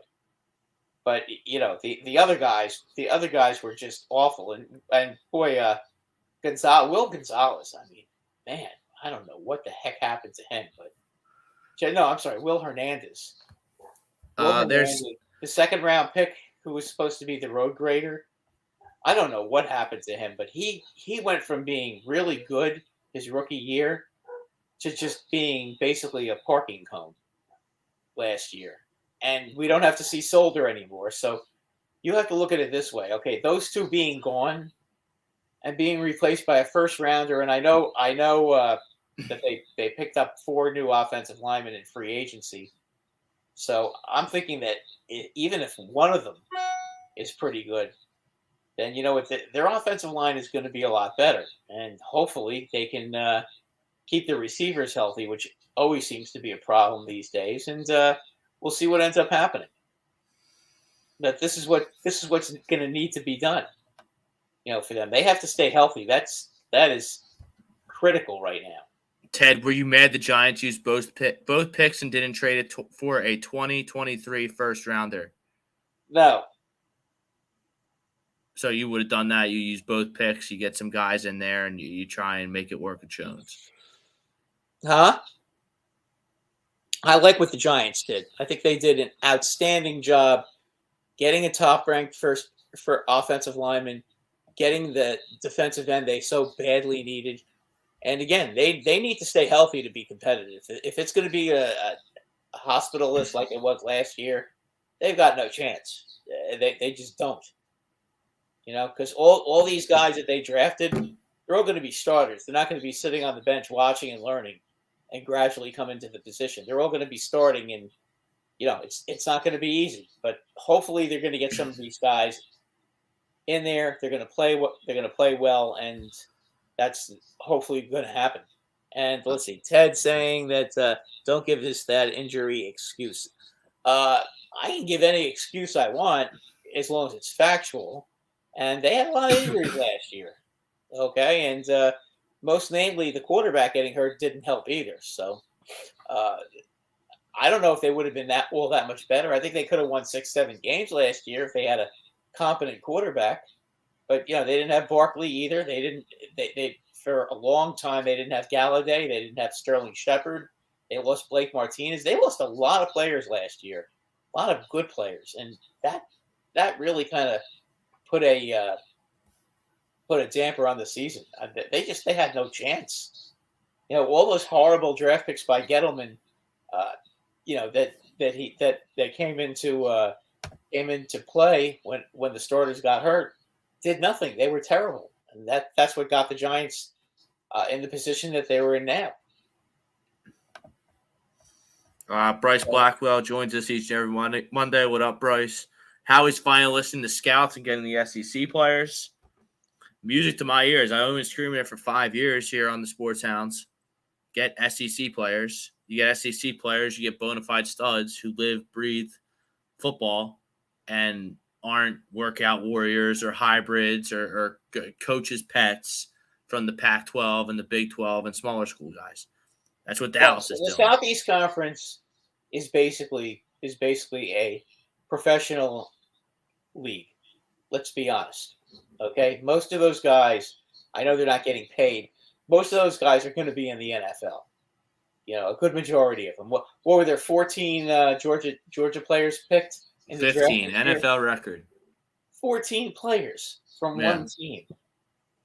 but the other guys were just awful. And boy, Will Gonzalez. I mean, man, I don't know what the heck happened to him, but no, I'm sorry, Will Hernandez. There's the second round pick who was supposed to be the road grader. I don't know what happened to him, but he went from being really good his rookie year to just being basically a parking cone last year. And we don't have to see Solder anymore. So you have to look at it this way. Okay, those two being gone and being replaced by a first rounder, and I know that they picked up 4 new offensive linemen in free agency. So I'm thinking that even if one of them is pretty good, then their offensive line is going to be a lot better, and hopefully they can keep the receivers healthy, which always seems to be a problem these days. And we'll see what ends up happening. But this is what's going to need to be done. For them, they have to stay healthy. That is critical right now. Ted, were you mad the Giants used both picks and didn't trade it for a 2023 first rounder? No. So you would have done that. You use both picks. You get some guys in there, and you try and make it work with Jones. Huh? I like what the Giants did. I think they did an outstanding job getting a top-ranked first for offensive lineman, getting the defensive end they so badly needed. And again, they need to stay healthy to be competitive. If it's going to be a hospital list like it was last year, they've got no chance. They just don't. Because all these guys that they drafted, they're all going to be starters. They're not going to be sitting on the bench watching and learning and gradually come into the position. They're all going to be starting, and it's not going to be easy. But hopefully they're going to get some of these guys in there. They're going to play. They're going to play well, and that's hopefully going to happen. And let's see, Ted saying that don't give that injury excuse. I can give any excuse I want as long as it's factual. And they had a lot of injuries last year. Okay, and most namely, the quarterback getting hurt didn't help either. So I don't know if they would have been that much better. I think they could have won 6-7 games last year if they had a competent quarterback. But they didn't have Barkley either. They for a long time they didn't have Galladay. They didn't have Sterling Shepard. They lost Blake Martinez. They lost a lot of players last year, a lot of good players, and that really kind of put a damper on the season. They had no chance. All those horrible draft picks by Gettleman, that came into play when the starters got hurt, did nothing. They were terrible, and that's what got the Giants in the position that they were in now. Bryce Blackwell joins us each and every Monday. What up, Bryce? Howie's finally listening to scouts and getting the SEC players. Music to my ears. I've been screaming it for 5 years here on the Sports Hounds. Get SEC players. You get SEC players, you get bona fide studs who live, breathe football and aren't workout warriors or hybrids or coaches' pets from the Pac-12 and the Big 12 and smaller school guys. That's what Dallas is doing. The Southeast Conference is basically a professional league. Let's be honest. Okay? Most of those guys, I know they're not getting paid. Most of those guys are going to be in the NFL. A good majority of them. What were there? 14 Georgia players picked in the 15 draft NFL record. 14 players from one team. I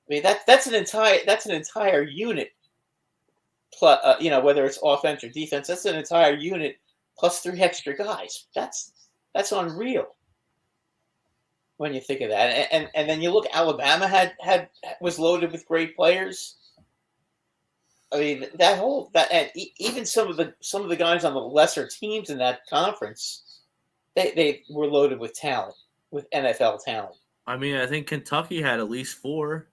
mean that's an entire unit. Plus, whether it's offense or defense, that's an entire unit plus 3 extra guys. That's unreal when you think of that. And then you look, Alabama was loaded with great players. I mean and even some of the guys on the lesser teams in that conference, they were loaded with talent, with NFL talent. I mean, I think Kentucky had at least 4.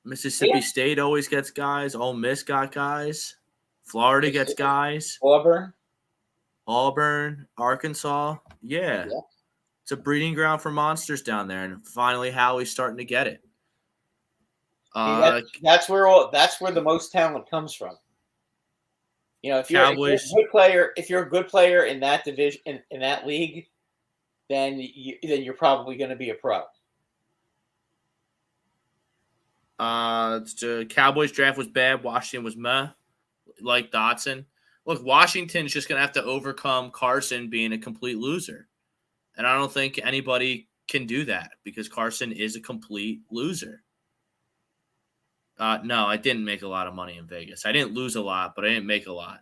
Mississippi State always gets guys. Ole Miss got guys. Florida gets guys. Auburn, Arkansas. Yeah. It's a breeding ground for monsters down there, and finally Howie's starting to get it. That's where the most talent comes from. You know, if you're a good player in that division, in that league, then you're probably going to be a pro. The Cowboys draft was bad. Washington was meh. Like Dotson. Look, Washington's just going to have to overcome Carson being a complete loser. And I don't think anybody can do that because Carson is a complete loser. No, I didn't make a lot of money in Vegas. I didn't lose a lot, but I didn't make a lot.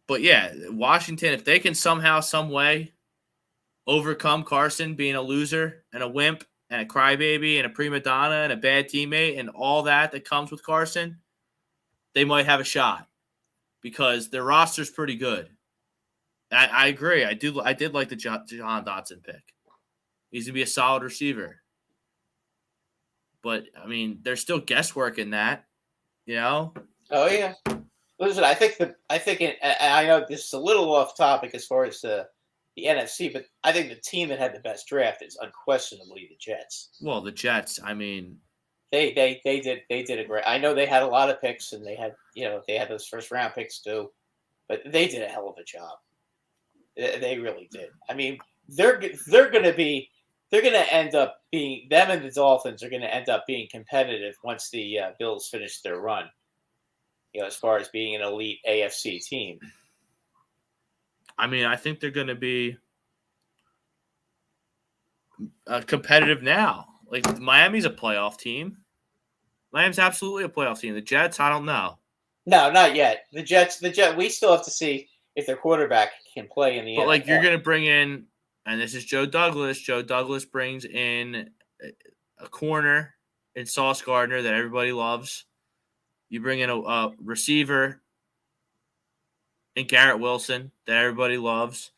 But yeah, Washington, if they can somehow, some way overcome Carson being a loser and a wimp and a crybaby and a prima donna and a bad teammate and all that comes with Carson, they might have a shot because their roster's pretty good. I agree. I did like the John Dotson pick. He's going to be a solid receiver. But, I mean, there's still guesswork in that, you know? Oh, yeah. Listen, I know this is a little off topic as far as the NFC, but I think the team that had the best draft is unquestionably the Jets. Well, the Jets, I mean, they did a great. I know they had a lot of picks and they had those first round picks too, but they did a hell of a job. They really did. I mean, they're going to end up being, them and the Dolphins are going to end up being competitive once the Bills finish their run. You know, as far as being an elite AFC team. I mean, I think they're going to be competitive now. Like, Miami's a playoff team. Miami's absolutely a playoff team. The Jets, I don't know. No, not yet. The Jets, we still have to see if their quarterback can play in the NFL. But, like, you're going to bring in, and this is Joe Douglas. Joe Douglas brings in a corner in Sauce Gardner that everybody loves. You bring in a receiver in Garrett Wilson that everybody loves.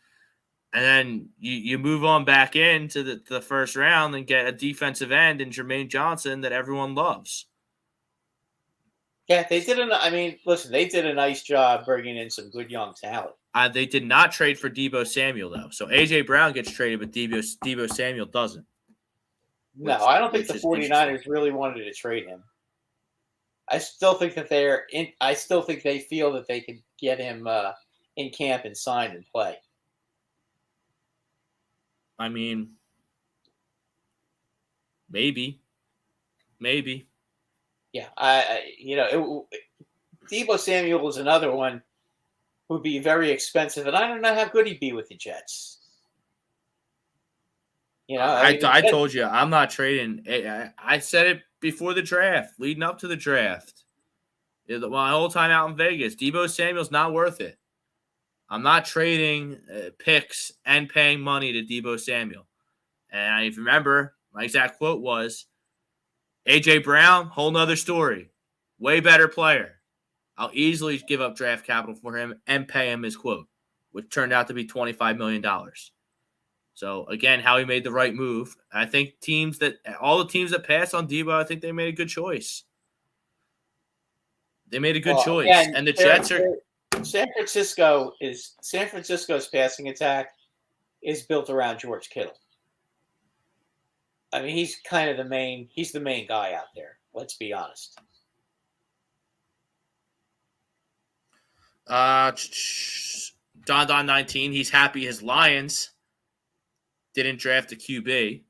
And then you move on back into the first round and get a defensive end in Jermaine Johnson that everyone loves. Yeah, they did a nice job bringing in some good young talent. They did not trade for Deebo Samuel, though. So A.J. Brown gets traded, but Deebo Samuel doesn't. No, I don't think the 49ers really wanted to trade him. I still think that they feel that they can get him in camp and signed and play. I mean, maybe. Yeah, Deebo Samuel was another one who'd be very expensive, and I don't know how good he'd be with the Jets. You know, I told you I'm not trading. I said it before the draft, leading up to the draft. My whole time out in Vegas, Deebo Samuel's not worth it. I'm not trading picks and paying money to Deebo Samuel. And if you remember, my exact quote was, A.J. Brown, whole nother story. Way better player. I'll easily give up draft capital for him and pay him his quote, which turned out to be $25 million. So, again, Howie made the right move. I think all the teams that passed on Deebo, I think they made a good choice. They made a good choice. Again, and the Jets are... San Francisco's passing attack is built around George Kittle. I mean, he's kind of the main guy out there. Let's be honest. Don 19, he's happy his Lions didn't draft a QB.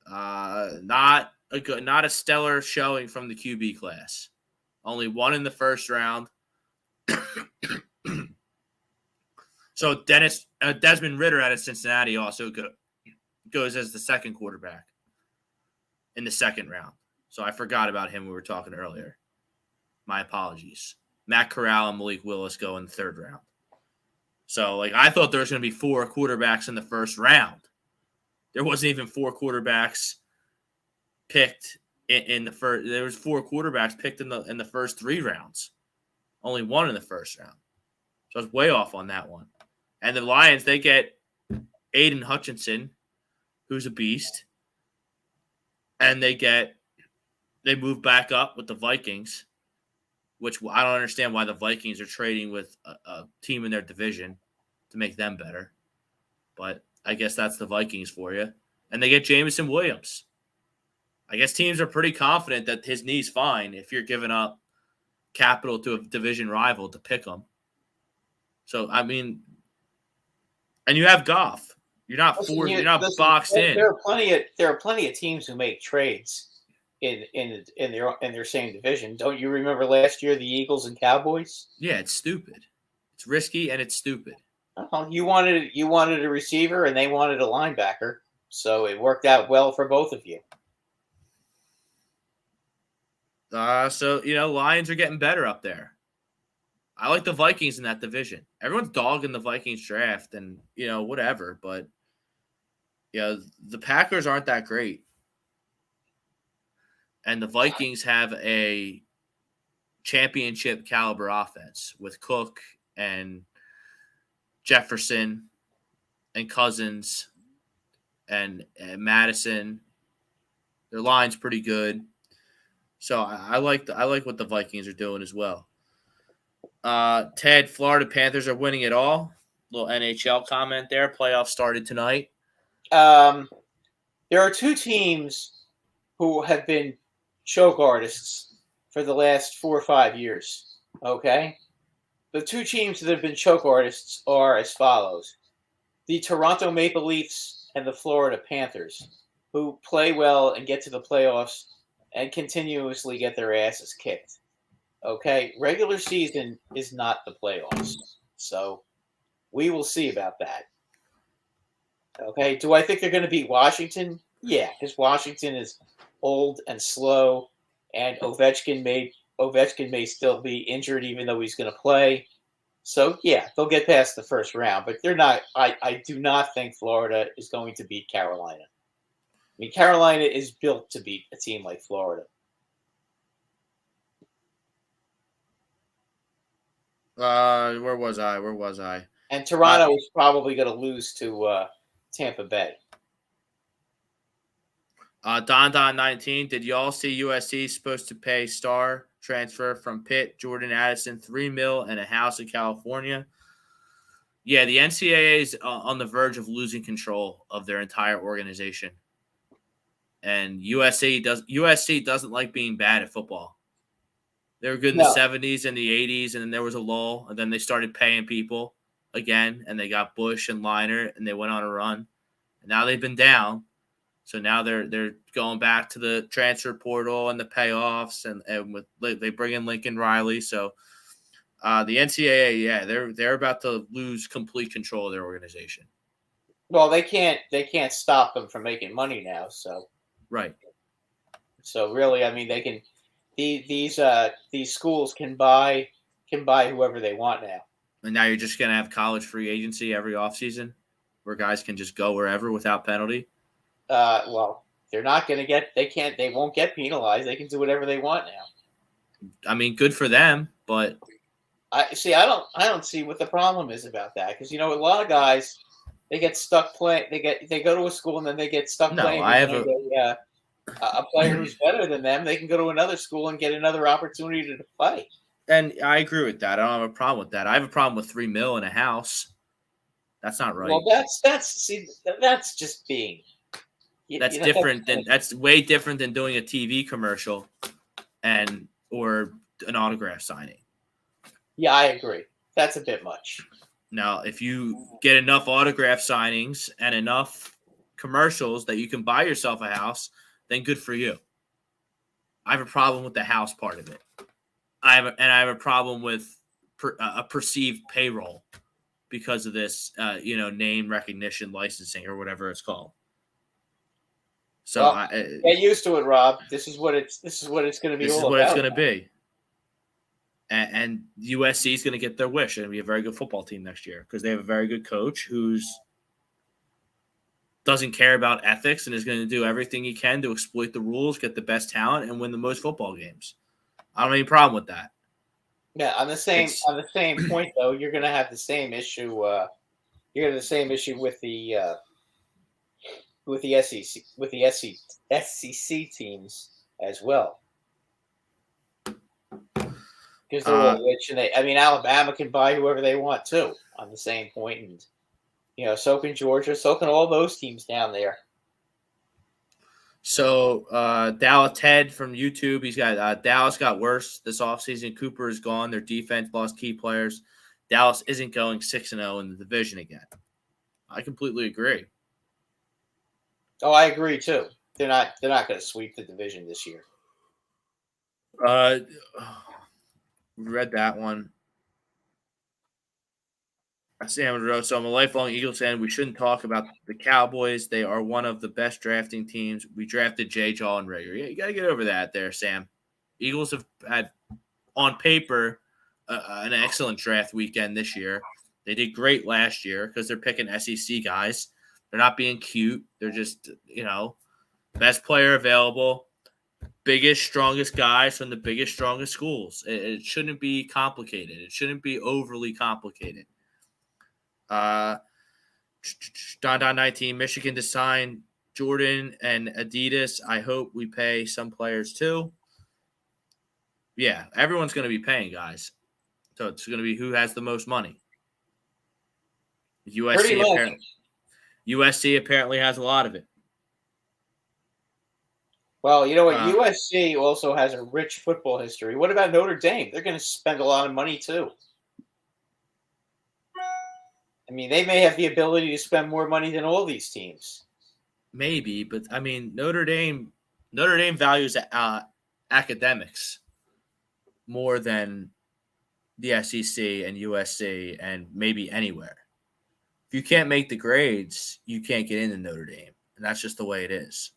Not a stellar showing from the QB class. Only one in the first round. So Desmond Ridder out of Cincinnati also goes as the second quarterback in the second round. So I forgot about him when we were talking earlier. My apologies. Matt Corral and Malik Willis go in the third round. So, I thought there was going to be 4 quarterbacks in the first round. There wasn't even 4 quarterbacks picked in the first. There was 4 quarterbacks picked in the first 3 rounds. Only 1 in the first round. So I was way off on that one. And the Lions, they get Aiden Hutchinson, who's a beast. And they move back up with the Vikings, which I don't understand why the Vikings are trading with a team in their division to make them better. But I guess that's the Vikings for you. And they get Jameson Williams. I guess teams are pretty confident that his knee's fine if you're giving up capital to a division rival to pick him. So, I mean, and you have Goff. You're not boxed in. There are plenty of teams who make trades in their same division. Don't you remember last year the Eagles and Cowboys? Yeah, it's stupid. It's risky and it's stupid. You wanted a receiver and they wanted a linebacker, so it worked out well for both of you. So Lions are getting better up there. I like the Vikings in that division. Everyone's dogging the Vikings draft and whatever, but the Packers aren't that great. And the Vikings have a championship caliber offense with Cook and Jefferson and Cousins and Madison. Their line's pretty good. So I like what the Vikings are doing as well. Ted, Florida Panthers are winning it all. Little NHL comment there. Playoffs started tonight. There are two teams who have been choke artists for the last 4 or 5 years. Okay? The two teams that have been choke artists are as follows. The Toronto Maple Leafs and the Florida Panthers, who play well and get to the playoffs and continuously get their asses kicked. Okay? Regular season is not the playoffs. So we will see about that. Okay? Do I think they're going to beat Washington? Yeah, because Washington is old and slow, and Ovechkin may still be injured even though he's going to play. So, yeah, they'll get past the first round, but they're not. I do not think Florida is going to beat Carolina. I mean, Carolina is built to beat a team like Florida. Where was I? And Toronto is probably going to lose to Tampa Bay. Don 19, did y'all see USC supposed to pay star transfer from Pitt, Jordan Addison, $3 million and a house in California? Yeah, the NCAA is on the verge of losing control of their entire organization. And USC doesn't like being bad at football. They were good in the 70s and the 80s, and then there was a lull, and then they started paying people again, and they got Bush and Liner, and they went on a run. And now they've been down. So now they're going back to the transfer portal and the payoffs, and they bring in Lincoln Riley. So the NCAA, yeah, they're about to lose complete control of their organization. Well, they can't stop them from making money now. So right. So really, I mean, they can these schools can buy whoever they want now. And now you're just gonna have college free agency every offseason where guys can just go wherever without penalty. Well, they're not going to get. They won't get penalized. They can do whatever they want now. I mean, good for them, but I don't see what the problem is about that, because a lot of guys, they get stuck playing. They go to a school and then they get stuck playing. I have a player who's better than them. They can go to another school and get another opportunity to play. And I agree with that. I don't have a problem with that. I have a problem with $3 million in a house. That's not right. Well, that's just being. That's way different than doing a TV commercial or an autograph signing. Yeah, I agree. That's a bit much. Now, if you get enough autograph signings and enough commercials that you can buy yourself a house, then good for you. I have a problem with the house part of it. I have a problem with a perceived payroll because of this, name recognition licensing or whatever it's called. So get used to it, Rob. This is what it's going to be. This is what it's going to be. And USC is going to get their wish and be a very good football team next year because they have a very good coach who's doesn't care about ethics and is going to do everything he can to exploit the rules, get the best talent, and win the most football games. I don't have any problem with that. Yeah, on the same point though, you're going to have the same issue. You're going to have the same issue with the with the SEC teams as well. Because they're all rich, and Alabama can buy whoever they want too on the same point, and so can Georgia, so can all those teams down there. So Dallas Ted from YouTube, he's got Dallas got worse this offseason. Cooper is gone. Their defense lost key players. Dallas isn't going 6-0 in the division again. I completely agree. Oh, I agree too. They're not going to sweep the division this year. Read that one. Sam wrote, so I'm a lifelong Eagles fan. We shouldn't talk about the Cowboys. They are one of the best drafting teams. We drafted Jay, Jaw, and Rager. Yeah, you got to get over that there, Sam. Eagles have had, on paper, an excellent draft weekend this year. They did great last year because they're picking SEC guys. They're not being cute. They're just, best player available, biggest, strongest guys from the biggest, strongest schools. It shouldn't be complicated. It shouldn't be overly complicated. Don 19, Michigan to sign Jordan and Adidas. I hope we pay some players too. Yeah, everyone's going to be paying, guys. So it's going to be who has the most money. USC apparently has a lot of it. Well, you know what? USC also has a rich football history. What about Notre Dame? They're going to spend a lot of money too. They may have the ability to spend more money than all these teams. Maybe, but Notre Dame values academics more than the SEC and USC and maybe anywhere. If you can't make the grades, you can't get into Notre Dame, and that's just the way it is.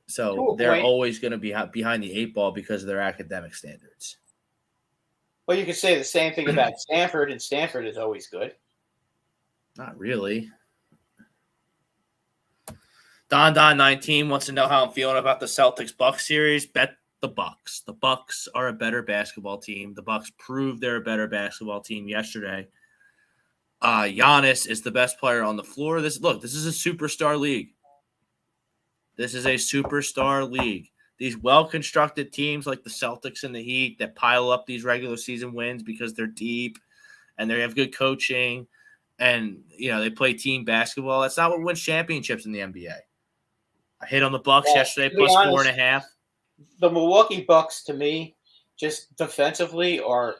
So they're always going to be behind the 8 ball because of their academic standards. Well, you could say the same thing about Stanford, and Stanford is always good. Not really. Don 19 wants to know how I'm feeling about the Celtics-Bucks series. Bet the Bucks. The Bucks are a better basketball team. The Bucks proved they're a better basketball team yesterday. Giannis is the best player on the floor. This is a superstar league. This is a superstar league. These well-constructed teams like the Celtics and the Heat that pile up these regular season wins because they're deep and they have good coaching and, they play team basketball. That's not what wins championships in the NBA. I hit on the Bucks yesterday, plus 4.5. The Milwaukee Bucks, to me, just defensively are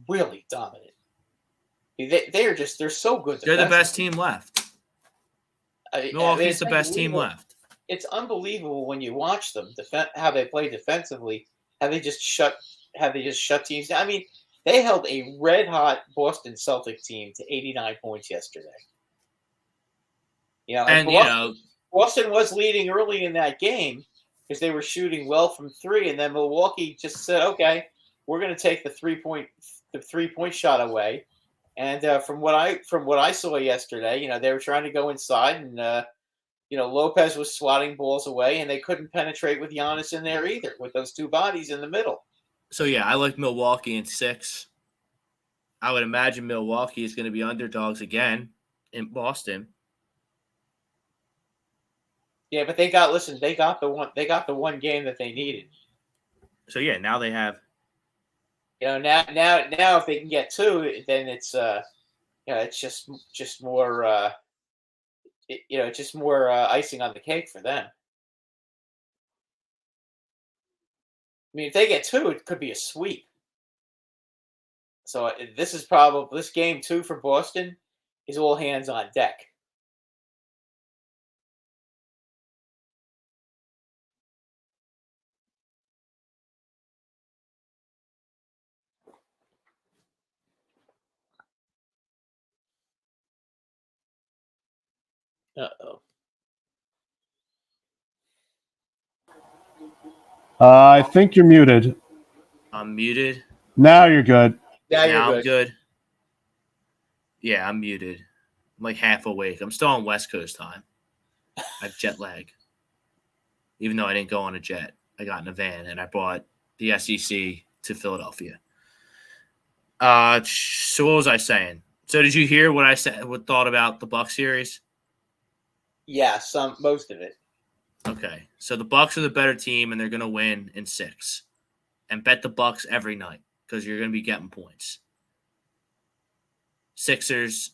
really dominant. They're so good. They're the best team left. Milwaukee's the best team left. It's unbelievable when you watch them, how they play defensively, how they just shut teams down. They held a red-hot Boston Celtics team to 89 points yesterday. Boston was leading early in that game because they were shooting well from 3, and then Milwaukee just said, "Okay, we're going to take the three-point shot away." And from what I saw yesterday, they were trying to go inside and. Lopez was swatting balls away, and they couldn't penetrate with Giannis in there either, with those two bodies in the middle. So, yeah, I like Milwaukee in 6. I would imagine Milwaukee is going to be underdogs again in Boston. Yeah, but they got the one game that they needed. So, yeah, now they have. Now if they can get 2, then it's it's just more. It's just more icing on the cake for them. If they get 2, it could be a sweep. So this game 2 for Boston is all hands on deck. Uh-oh. I think you're muted. I'm muted. Now you're good. Now I'm good. Yeah, I'm muted. I'm like half awake. I'm still on West Coast time. I have jet lag. Even though I didn't go on a jet. I got in a van and I brought the SEC to Philadelphia. So what was I saying? So did you hear what I said? What thought about the Bucks series? Yeah, most of it. Okay, so the Bucks are the better team, and they're going to win in 6. And bet the Bucks every night because you're going to be getting points. Sixers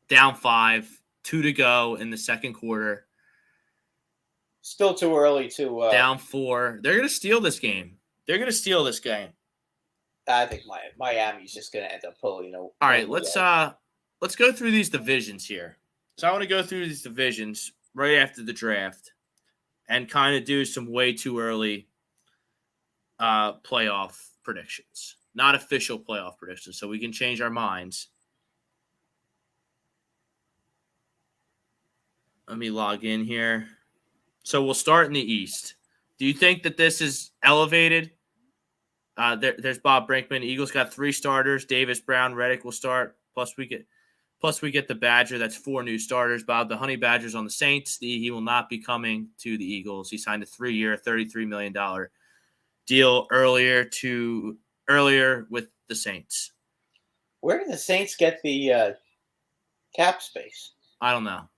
down 5, 2 to go in the second quarter. Still too early to down 4. They're going to steal this game. I think Miami's just going to end up pulling. All right, let's go through these divisions here. So I want to go through these divisions right after the draft and kind of do some way too early playoff predictions, not official playoff predictions, so we can change our minds. Let me log in here. So we'll start in the East. Do you think that this is elevated? There's Bob Brinkman. Eagles got 3 starters. Davis, Brown, Reddick will start. Plus we get the Badger. That's 4 new starters. Bob, the Honey Badger's on the Saints. He will not be coming to the Eagles. He signed a 3-year, $33 million deal earlier with the Saints. Where did the Saints get the cap space? I don't know.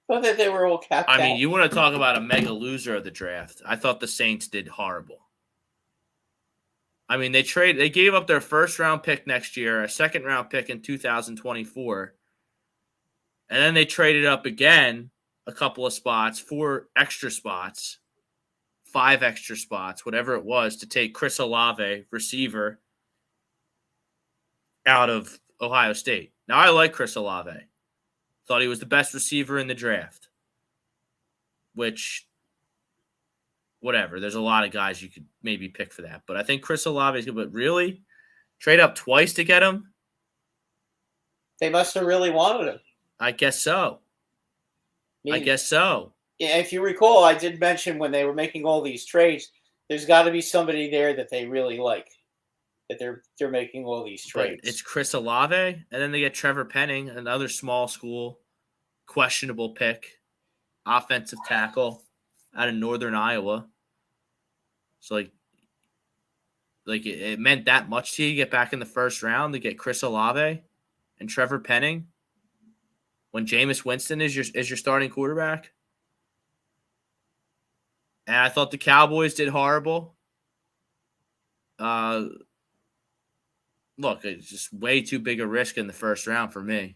I thought that they were all cap. I mean, you want to talk about a mega loser of the draft. I thought the Saints did horrible. I mean, they gave up their first-round pick next year, a second-round pick in 2024, and then they traded up again a couple of spots, 4 extra spots, 5 extra spots, whatever it was, to take Chris Olave, receiver, out of Ohio State. Now, I like Chris Olave. Thought he was the best receiver in the draft, which, whatever. There's a lot of guys you could maybe pick for that. But I think Chris Olave is good. But really? Trade up twice to get him? They must have really wanted him. I guess so. Yeah, if you recall, I did mention when they were making all these trades, there's got to be somebody there that they really like, that they're making all these trades. But it's Chris Olave, and then they get Trevor Penning, another small school, questionable pick, offensive tackle out of Northern Iowa. So, like it meant that much to you to get back in the first round to get Chris Olave and Trevor Penning when Jameis Winston is your starting quarterback. And I thought the Cowboys did horrible. Look, it's just way too big a risk in the first round for me.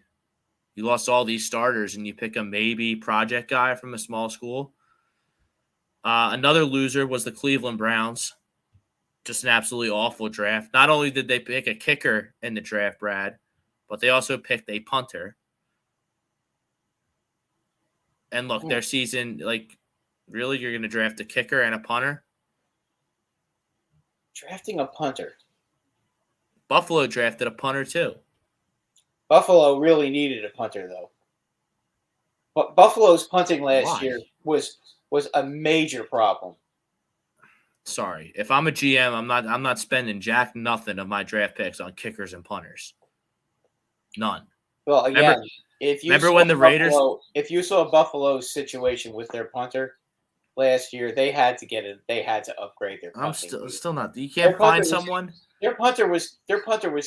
You lost all these starters and you pick a maybe project guy from a small school. Another loser was the Cleveland Browns. Just an absolutely awful draft. Not only did they pick a kicker in the draft, Brad, but they also picked a punter. And look, their season, really, you're going to draft a kicker and a punter? Drafting a punter. Buffalo drafted a punter too. Buffalo really needed a punter, though. But Buffalo's punting last year was a major problem. Sorry, if I'm a GM, I'm not spending jack nothing of my draft picks on kickers and punters. None. Well, again, if you saw Buffalo's situation with their punter last year, they had to upgrade their punting. I'm still not. You can't find someone. Their punter was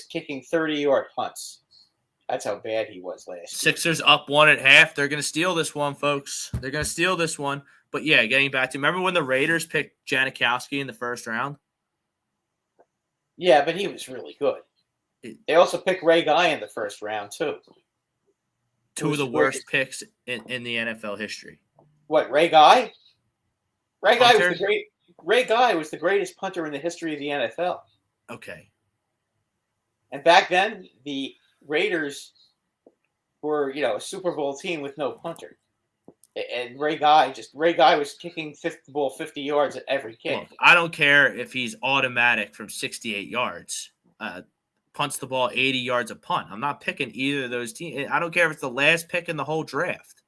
kicking 30-yard punts. That's how bad he was last year. Sixers up 1 at half. They're going to steal this one, folks. They're going to steal this one. But yeah, getting back to, remember when the Raiders picked Janikowski in the first round? Yeah, but he was really good. They also picked Ray Guy in the first round too. 2 of the worst picks in the NFL history. What, Ray Guy? Ray Guy was the greatest punter in the history of the NFL. Okay. And back then, the Raiders were, a Super Bowl team with no punter. And Ray Guy was kicking the ball 50 yards at every kick. Look, I don't care if he's automatic from 68 yards. Punts the ball 80 yards a punt. I'm not picking either of those teams. I don't care if it's the last pick in the whole draft.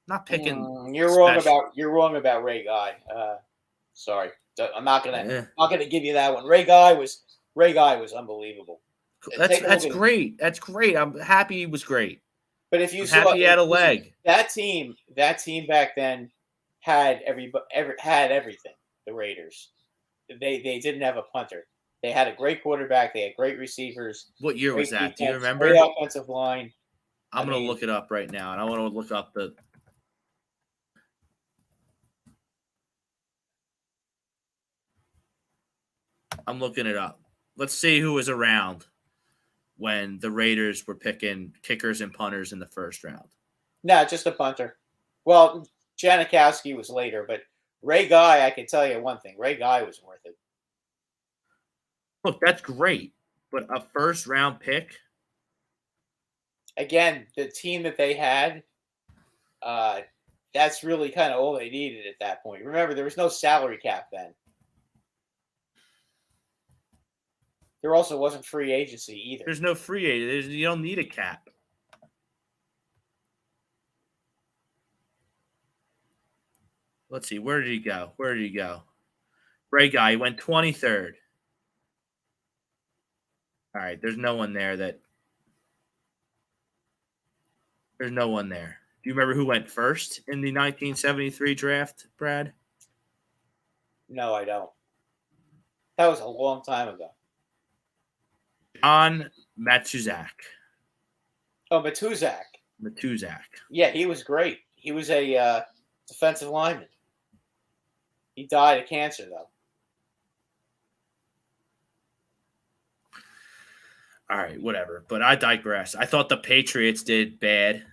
I'm not picking. You're wrong about Ray Guy. Sorry, I'm not gonna give you that one. Ray Guy was unbelievable. That's great. That's great. I'm happy he was great. But if you happy he had a leg. That team back then had everything. The Raiders, they didn't have a punter. They had a great quarterback. They had great receivers. What year was Great that? Do you defense, remember? Great offensive line. I'm going to look it up right now, and I want to look up I'm looking it up. Let's see who was around when the Raiders were picking kickers and punters in the first round. No, just a punter. Well, Janikowski was later, but Ray Guy, I can tell you one thing. Ray Guy was worth it. Look, that's great, but a first-round pick? Again, the team that they had, that's really kind of all they needed at that point. Remember, there was no salary cap then. There also wasn't free agency either. There's no free agent. You don't need a cap. Let's see. Where did he go? Ray Guy, he went 23rd. All right. There's no one there. There's no one there. Do you remember who went first in the 1973 draft, Brad? No, I don't. That was a long time ago. John Matuzak. Oh, Matuzak. Yeah, he was great. He was a defensive lineman. He died of cancer, though. All right, whatever. But I digress. I thought the Patriots did bad.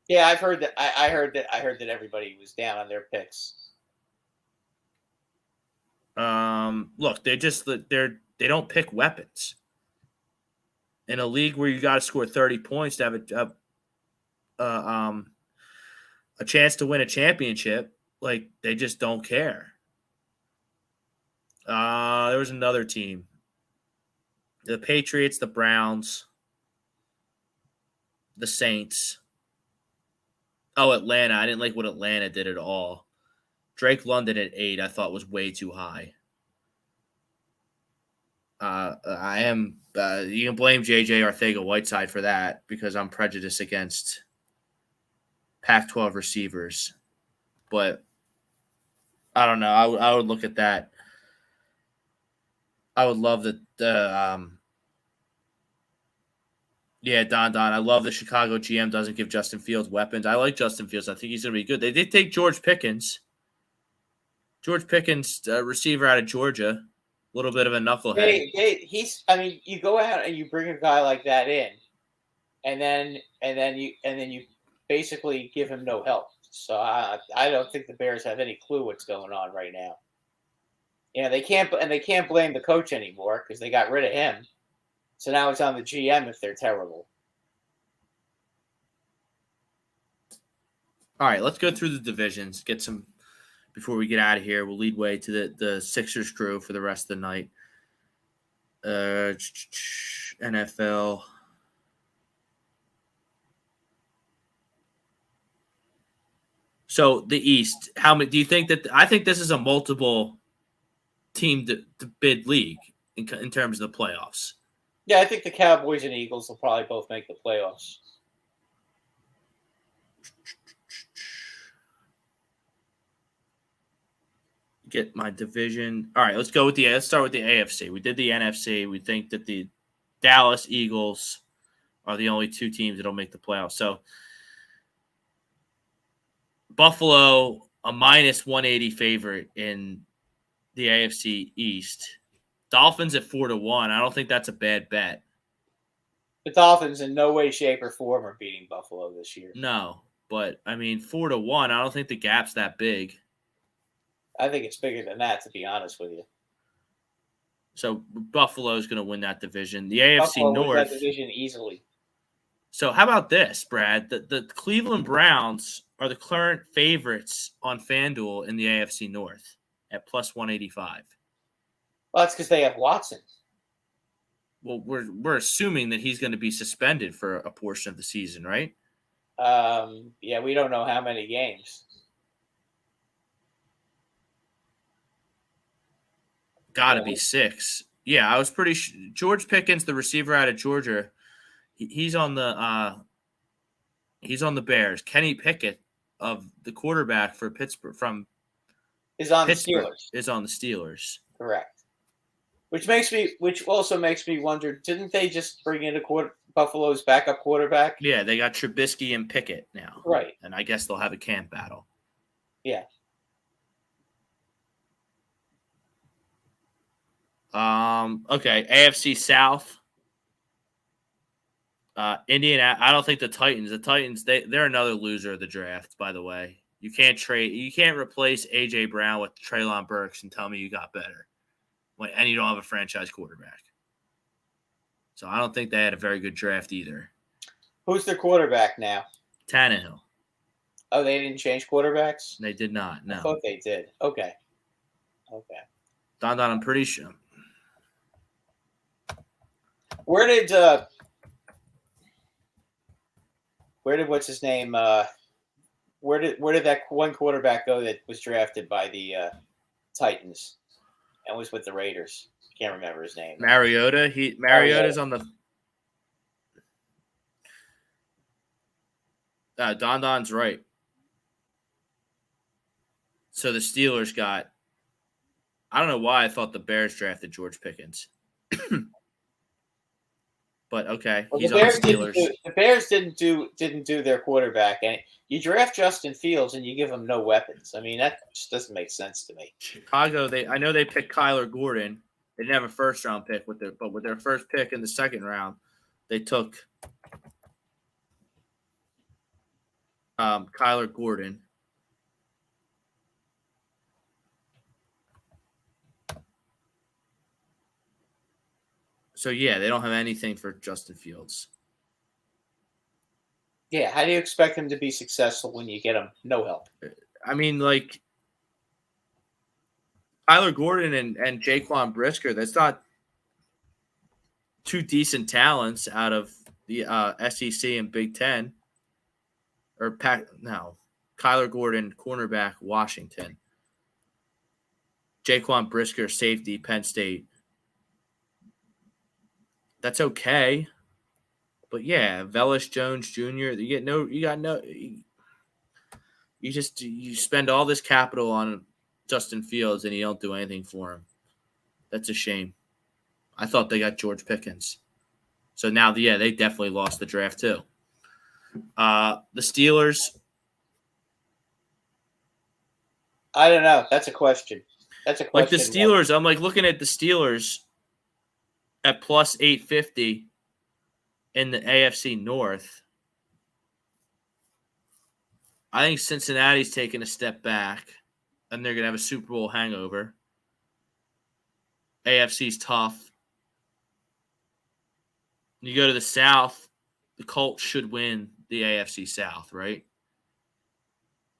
Yeah, I've heard that. I heard that everybody was down on their picks. Look, they don't pick weapons. In a league where you got to score 30 points to have a chance to win a championship, like they just don't care. There was another team. The Patriots, the Browns, the Saints. Oh, Atlanta. I didn't like what Atlanta did at all. Drake London at 8 I thought was way too high. You can blame JJ Arcega-Whiteside for that because I'm prejudiced against Pac-12 receivers. But I don't know. I would look at that. I would love Don. I love the Chicago GM doesn't give Justin Fields weapons. I like Justin Fields. I think he's going to be good. They did take George Pickens. Receiver out of Georgia. A little bit of a knucklehead. You go out and you bring a guy like that in, and then you basically give him no help. So I don't think the Bears have any clue what's going on right now. They can't blame the coach anymore because they got rid of him. So now it's on the GM if they're terrible. All right, let's go through the divisions. Get some before we get out of here. We'll lead way to the Sixers crew for the rest of the night. NFL. So the East. How many do you think that? I think this is a multiple team to bid league in terms of the playoffs. Yeah, I think the Cowboys and Eagles will probably both make the playoffs. Get my division. All right, let's start with the AFC. We did the NFC. We think that the Dallas Eagles are the only two teams that'll make the playoffs. So Buffalo, a minus 180 favorite in the AFC East. Dolphins at 4-1. I don't think that's a bad bet. The Dolphins in no way, shape, or form are beating Buffalo this year. No, but I mean 4-1. I don't think the gap's that big. I think it's bigger than that, to be honest with you. So Buffalo's going to win that division. The AFC Buffalo North wins that division easily. So how about this, Brad? The Cleveland Browns are the current favorites on FanDuel in the AFC North at plus 185. Well, that's because they have Watson. Well, we're assuming that he's going to be suspended for a portion of the season, right? Yeah, we don't know how many games. Got to be 6. Yeah, I was pretty sure. George Pickens, the receiver out of Georgia, he's on the Bears. Kenny Pickett, of the quarterback for Pittsburgh is on the Steelers. Is on the Steelers. Correct. Which also makes me wonder, didn't they just bring in Buffalo's backup quarterback? Yeah, they got Trubisky and Pickett now. Right. And I guess they'll have a camp battle. Yeah. Okay, AFC South. Indiana. I don't think the Titans, they're another loser of the draft, by the way. You can't replace A.J. Brown with Treylon Burks and tell me you got better. And you don't have a franchise quarterback. So I don't think they had a very good draft either. Who's their quarterback now? Tannehill. Oh, they didn't change quarterbacks? They did not, no. I thought they did. Okay. Don, I'm pretty sure. Where did what's his name? Where did that one quarterback go that was drafted by the Titans and was with the Raiders? Can't remember his name. Mariota. Mariota's on the. Don's right. So the Steelers got. I don't know why I thought the Bears drafted George Pickens. But okay, well, he's on the Steelers. The Bears didn't do their quarterback, and you draft Justin Fields and you give him no weapons. I mean, that just doesn't make sense to me. Chicago, I know they picked Kyler Gordon. They didn't have a first round pick with their first pick in the second round, they took Kyler Gordon. So, yeah, they don't have anything for Justin Fields. Yeah, how do you expect him to be successful when you get him no help? I mean, like, Kyler Gordon and Jaquan Brisker, that's not two decent talents out of the SEC and Big Ten. Kyler Gordon, cornerback, Washington. Jaquan Brisker, safety, Penn State. That's okay, but yeah, Velus Jones Jr. You spend all this capital on Justin Fields and you don't do anything for him. That's a shame. I thought they got George Pickens, so now they definitely lost the draft too. The Steelers. I don't know. That's a question. Like the Steelers, I'm like looking at the Steelers at plus 850 in the AFC North. I think Cincinnati's taking a step back, and they're going to have a Super Bowl hangover. AFC's tough. You go to the South, the Colts should win the AFC South, right?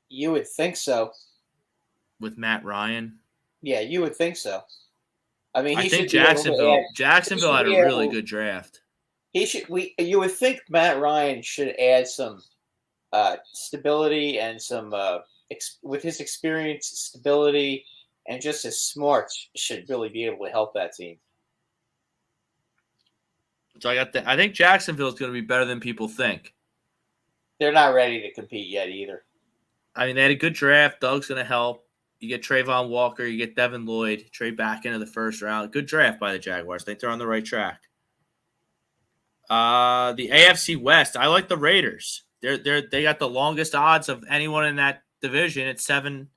You would think so. With Matt Ryan? Yeah, you would think so. I mean, I think Jacksonville had a really good draft. You would think Matt Ryan should add some stability and some with his experience, stability, and just his smarts should really be able to help that team. So I think Jacksonville is going to be better than people think. They're not ready to compete yet either. I mean, they had a good draft. Doug's going to help. You get Trayvon Walker. You get Devin Lloyd. Trade back into the first round. Good draft by the Jaguars. I think they're on the right track. The AFC West. I like the Raiders. They got the longest odds of anyone in that division at 7-1.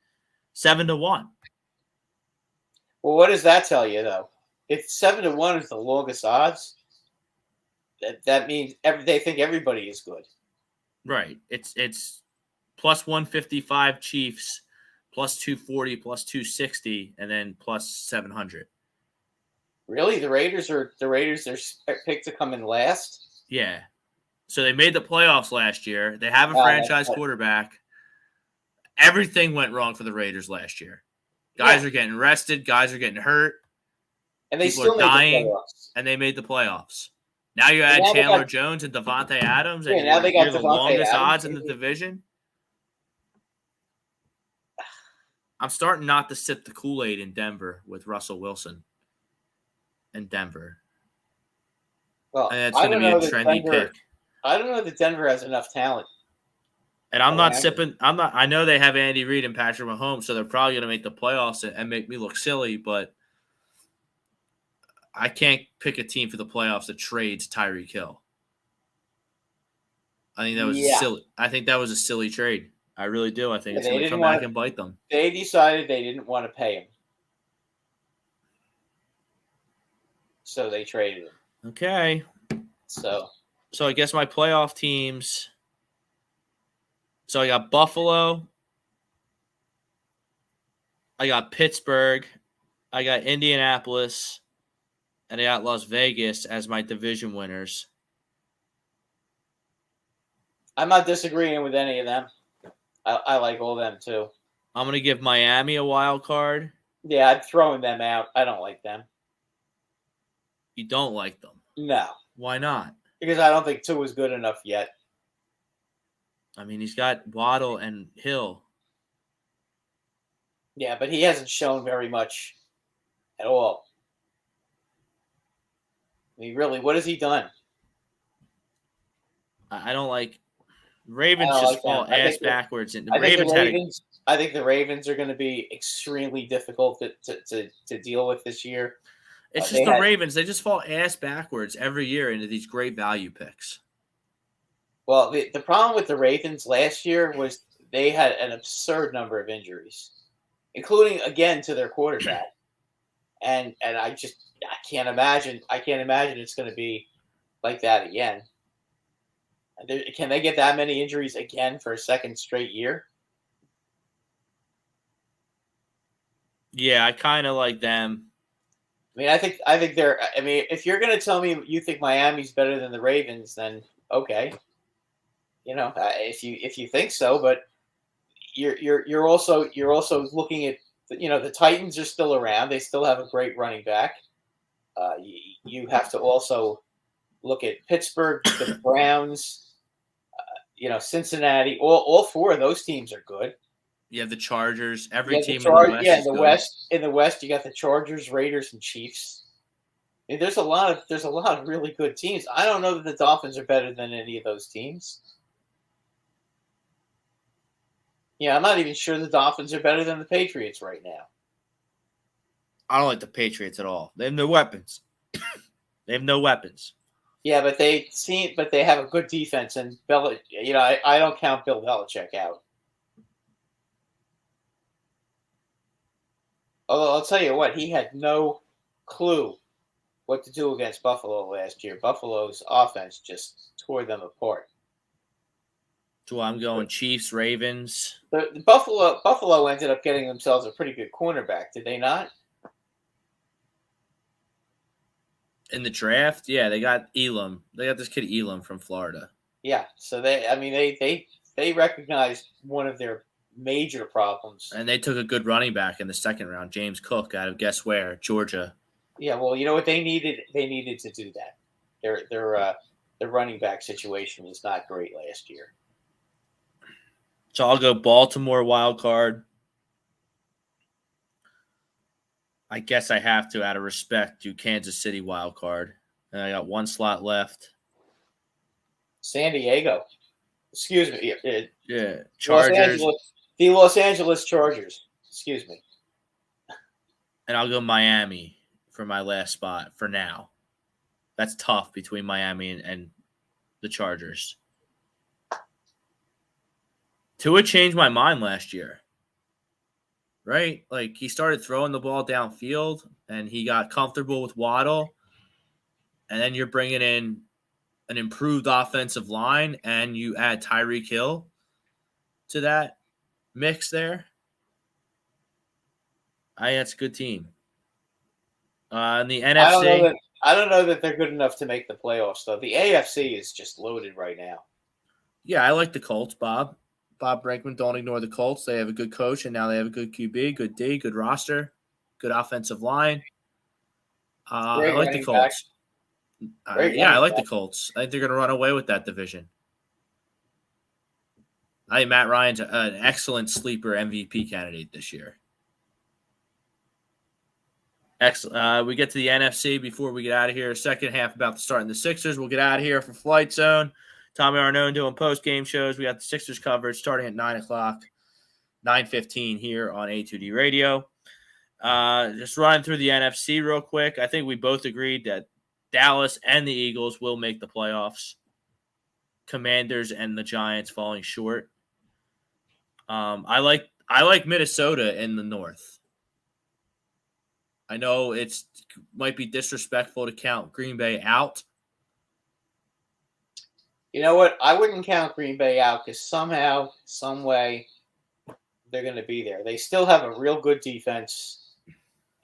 Well, what does that tell you, though? If 7-1 is the longest odds, that means they think everybody is good. Right. It's plus 155 Chiefs, plus 240, plus 260, and then plus 700. Really? The Raiders are picked to come in last? Yeah. So they made the playoffs last year. They have a franchise quarterback. Everything went wrong for the Raiders last year. Guys are getting rested. Guys are getting hurt. And they People still are made dying, the playoffs. and they made the playoffs. Now you add Chandler Jones and Devontae Adams, and now they got you're the Devontae longest Adams. odds in the division. I'm starting not to sip the Kool-Aid in Denver with Russell Wilson in Denver. Well, and it's going to be a trendy pick. I don't know that Denver has enough talent. And I'm not sipping. I know they have Andy Reid and Patrick Mahomes, so they're probably going to make the playoffs and make me look silly. But I can't pick a team for the playoffs that trades Tyreek Hill. I think that was silly. I think that was a silly trade. I really do. I think it's going to come back and bite them. They decided they didn't want to pay him, so they traded him. Okay. So I guess my playoff teams. So I got Buffalo. I got Pittsburgh. I got Indianapolis. And I got Las Vegas as my division winners. I'm not disagreeing with any of them. I like all of them, too. I'm going to give Miami a wild card. Yeah, I'm throwing them out. I don't like them. You don't like them? No. Why not? Because I don't think Tua is good enough yet. I mean, he's got Waddle and Hill. Yeah, but he hasn't shown very much at all. I mean, really, what has he done? I don't like Ravens just fall ass backwards. And I think the Ravens are going to be extremely difficult to deal with this year. It's just the Ravens. They just fall ass backwards every year into these great value picks. Well, the problem with the Ravens last year was they had an absurd number of injuries, including, again, to their quarterback. And I can't imagine it's going to be like that again. Can they get that many injuries again for a second straight year? Yeah, I kind of like them. I mean, I think they're. I mean, if you're going to tell me you think Miami's better than the Ravens, then okay. If you think so, but you're also looking at the Titans are still around. They still have a great running back. You have to also look at Pittsburgh, the Browns. Cincinnati. All four of those teams are good. You have the Chargers. Every team in the West. Yeah, in the West, you got the Chargers, Raiders, and Chiefs. I mean, there's a lot of really good teams. I don't know that the Dolphins are better than any of those teams. Yeah, I'm not even sure the Dolphins are better than the Patriots right now. I don't like the Patriots at all. They have no weapons. Yeah, but they have a good defense, and I don't count Bill Belichick out. Although I'll tell you what, he had no clue what to do against Buffalo last year. Buffalo's offense just tore them apart. So I'm going Chiefs, Ravens. The Buffalo ended up getting themselves a pretty good cornerback, did they not? In the draft, yeah, they got Elam. They got this kid Elam from Florida. Yeah, so they recognized one of their major problems. And they took a good running back in the second round, James Cook, out of guess where? Georgia. Yeah, well, you know what they needed? They needed to do that. Their running back situation was not great last year. So I'll go Baltimore wild card. I guess I have to, out of respect, do Kansas City wild card. And I got one slot left. San Diego. Excuse me. Yeah. Chargers. The Los Angeles Chargers. Excuse me. And I'll go Miami for my last spot for now. That's tough between Miami and the Chargers. Tua changed my mind last year. Right? Like, he started throwing the ball downfield, and he got comfortable with Waddle. And then you're bringing in an improved offensive line, and you add Tyreek Hill to that mix there. That's a good team. In the NFC, I don't know that they're good enough to make the playoffs, though. The AFC is just loaded right now. Yeah, I like the Colts, Bob Brankman. Don't ignore the Colts. They have a good coach, and now they have a good QB, good D, good roster, good offensive line. I like the Colts. I like the Colts. I think they're going to run away with that division. I think Matt Ryan's an excellent sleeper MVP candidate this year. Excellent. We get to the NFC before we get out of here. Second half about to start in the Sixers. We'll get out of here for Flight Zone. Tommy Arnone doing post-game shows. We got the Sixers coverage starting at 9 o'clock, 9:15 here on A2D Radio. Just running through the NFC real quick. I think we both agreed that Dallas and the Eagles will make the playoffs. Commanders and the Giants falling short. I like Minnesota in the North. I know it's might be disrespectful to count Green Bay out. You know what? I wouldn't count Green Bay out because somehow, some way, they're going to be there. They still have a real good defense,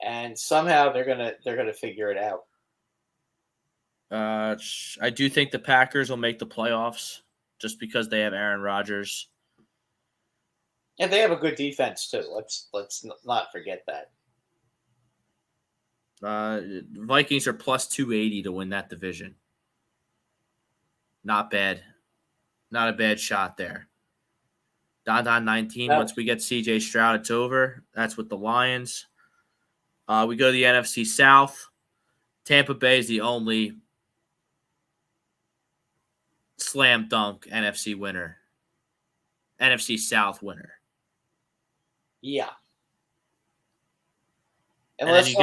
and somehow they're gonna figure it out. I do think the Packers will make the playoffs just because they have Aaron Rodgers. And they have a good defense too. Let's not forget that. Vikings are plus 280 to win that division. Not bad. Not a bad shot there. Don 19. No. Once we get CJ Stroud, it's over. That's with the Lions. We go to the NFC South. Tampa Bay is the only slam dunk NFC winner. NFC South winner. Yeah. Unless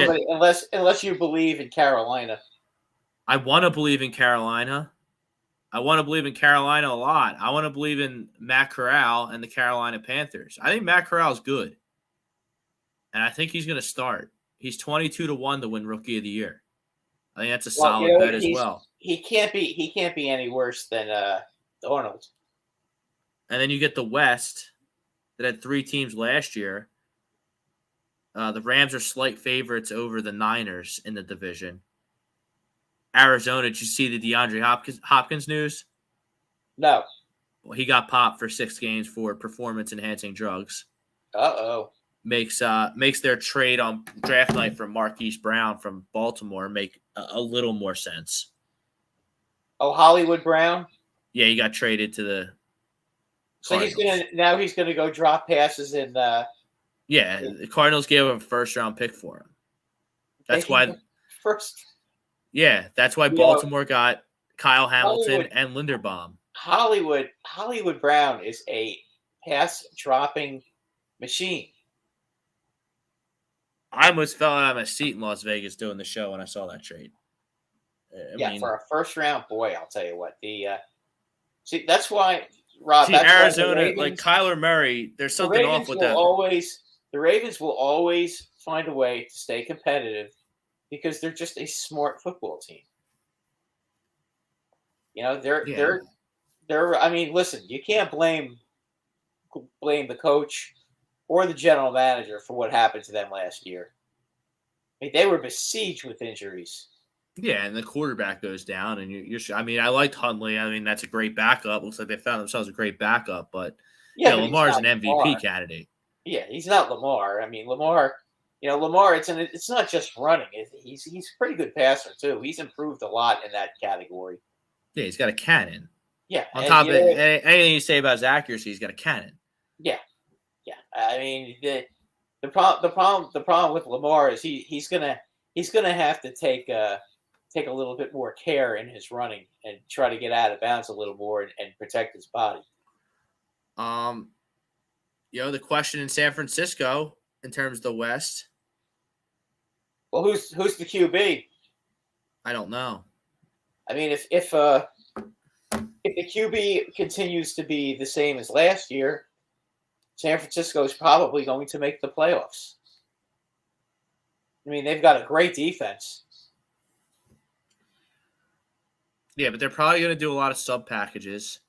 you believe in Carolina. I want to believe in Carolina. I want to believe in Carolina a lot. I want to believe in Matt Corral and the Carolina Panthers. I think Matt Corral is good. And I think he's going to start. He's 22-1 to win Rookie of the Year. I think that's a solid bet as well. He can't be any worse than Arnold. And then you get the West that had 3 teams last year. The Rams are slight favorites over the Niners in the division. Arizona, did you see the DeAndre Hopkins news? No. Well, he got popped for 6 games for performance-enhancing drugs. Uh-oh. Makes their trade on draft night for Marquise Brown from Baltimore make a little more sense. Oh, Hollywood Brown? Yeah, he got traded to the So Cardinals. he's gonna go drop passes in. Yeah, the Cardinals gave him a first-round pick for him. That's why. First. Yeah, that's why Baltimore got Kyle Hamilton and Linderbaum. Hollywood Brown is a pass-dropping machine. I almost fell out of my seat in Las Vegas doing the show when I saw that trade. I mean, for a first-round boy, I'll tell you what. See, that's why, Rob. See, that's Arizona, Ravens, like Kyler Murray, there's something off with them. The Ravens will always find a way to stay competitive because they're just a smart football team. You know, they're. I mean, listen, you can't blame the coach or the general manager for what happened to them last year. I mean, they were besieged with injuries. Yeah, and the quarterback goes down, and you're. I mean, I liked Huntley. I mean, that's a great backup. Looks like they found themselves a great backup, but Lamar's an MVP candidate. Yeah, he's not Lamar. I mean, Lamar. Lamar. It's not just running. He's a pretty good passer too. He's improved a lot in that category. Yeah, he's got a cannon. Yeah. On top of anything you say about his accuracy, he's got a cannon. Yeah. Yeah. I mean, the problem with Lamar is he's gonna have to take a little bit more care in his running and try to get out of bounds a little more and protect his body. The question in San Francisco in terms of the West. Well, who's the QB? I don't know. I mean, if the QB continues to be the same as last year, San Francisco is probably going to make the playoffs. I mean, they've got a great defense. Yeah, but they're probably going to do a lot of sub packages.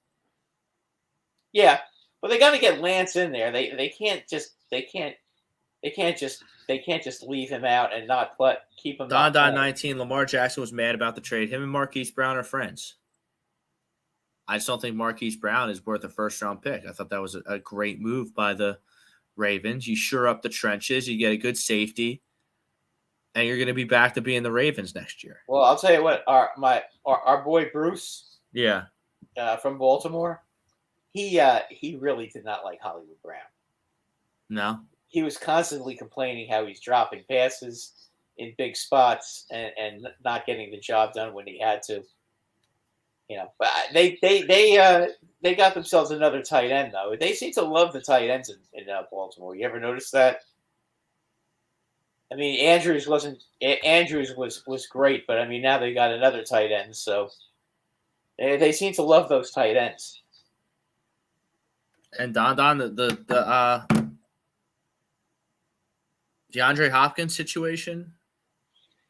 Yeah, but they got to get Lance in there. They can't just leave him out and not keep him. Don 19. Lamar Jackson was mad about the trade. Him and Marquise Brown are friends. I just don't think Marquise Brown is worth a first-round pick. I thought that was a great move by the Ravens. You shore up the trenches. You get a good safety. And you're going to be back to being the Ravens next year. Well, I'll tell you what. Our boy Bruce, from Baltimore, he really did not like Hollywood Brown. No, he was constantly complaining how he's dropping passes in big spots and not getting the job done when he had to. But they got themselves another tight end though. They seem to love the tight ends in Baltimore. You ever notice that? I mean, Andrews was great, but I mean now they got another tight end, so they seem to love those tight ends. And Don the DeAndre Hopkins situation,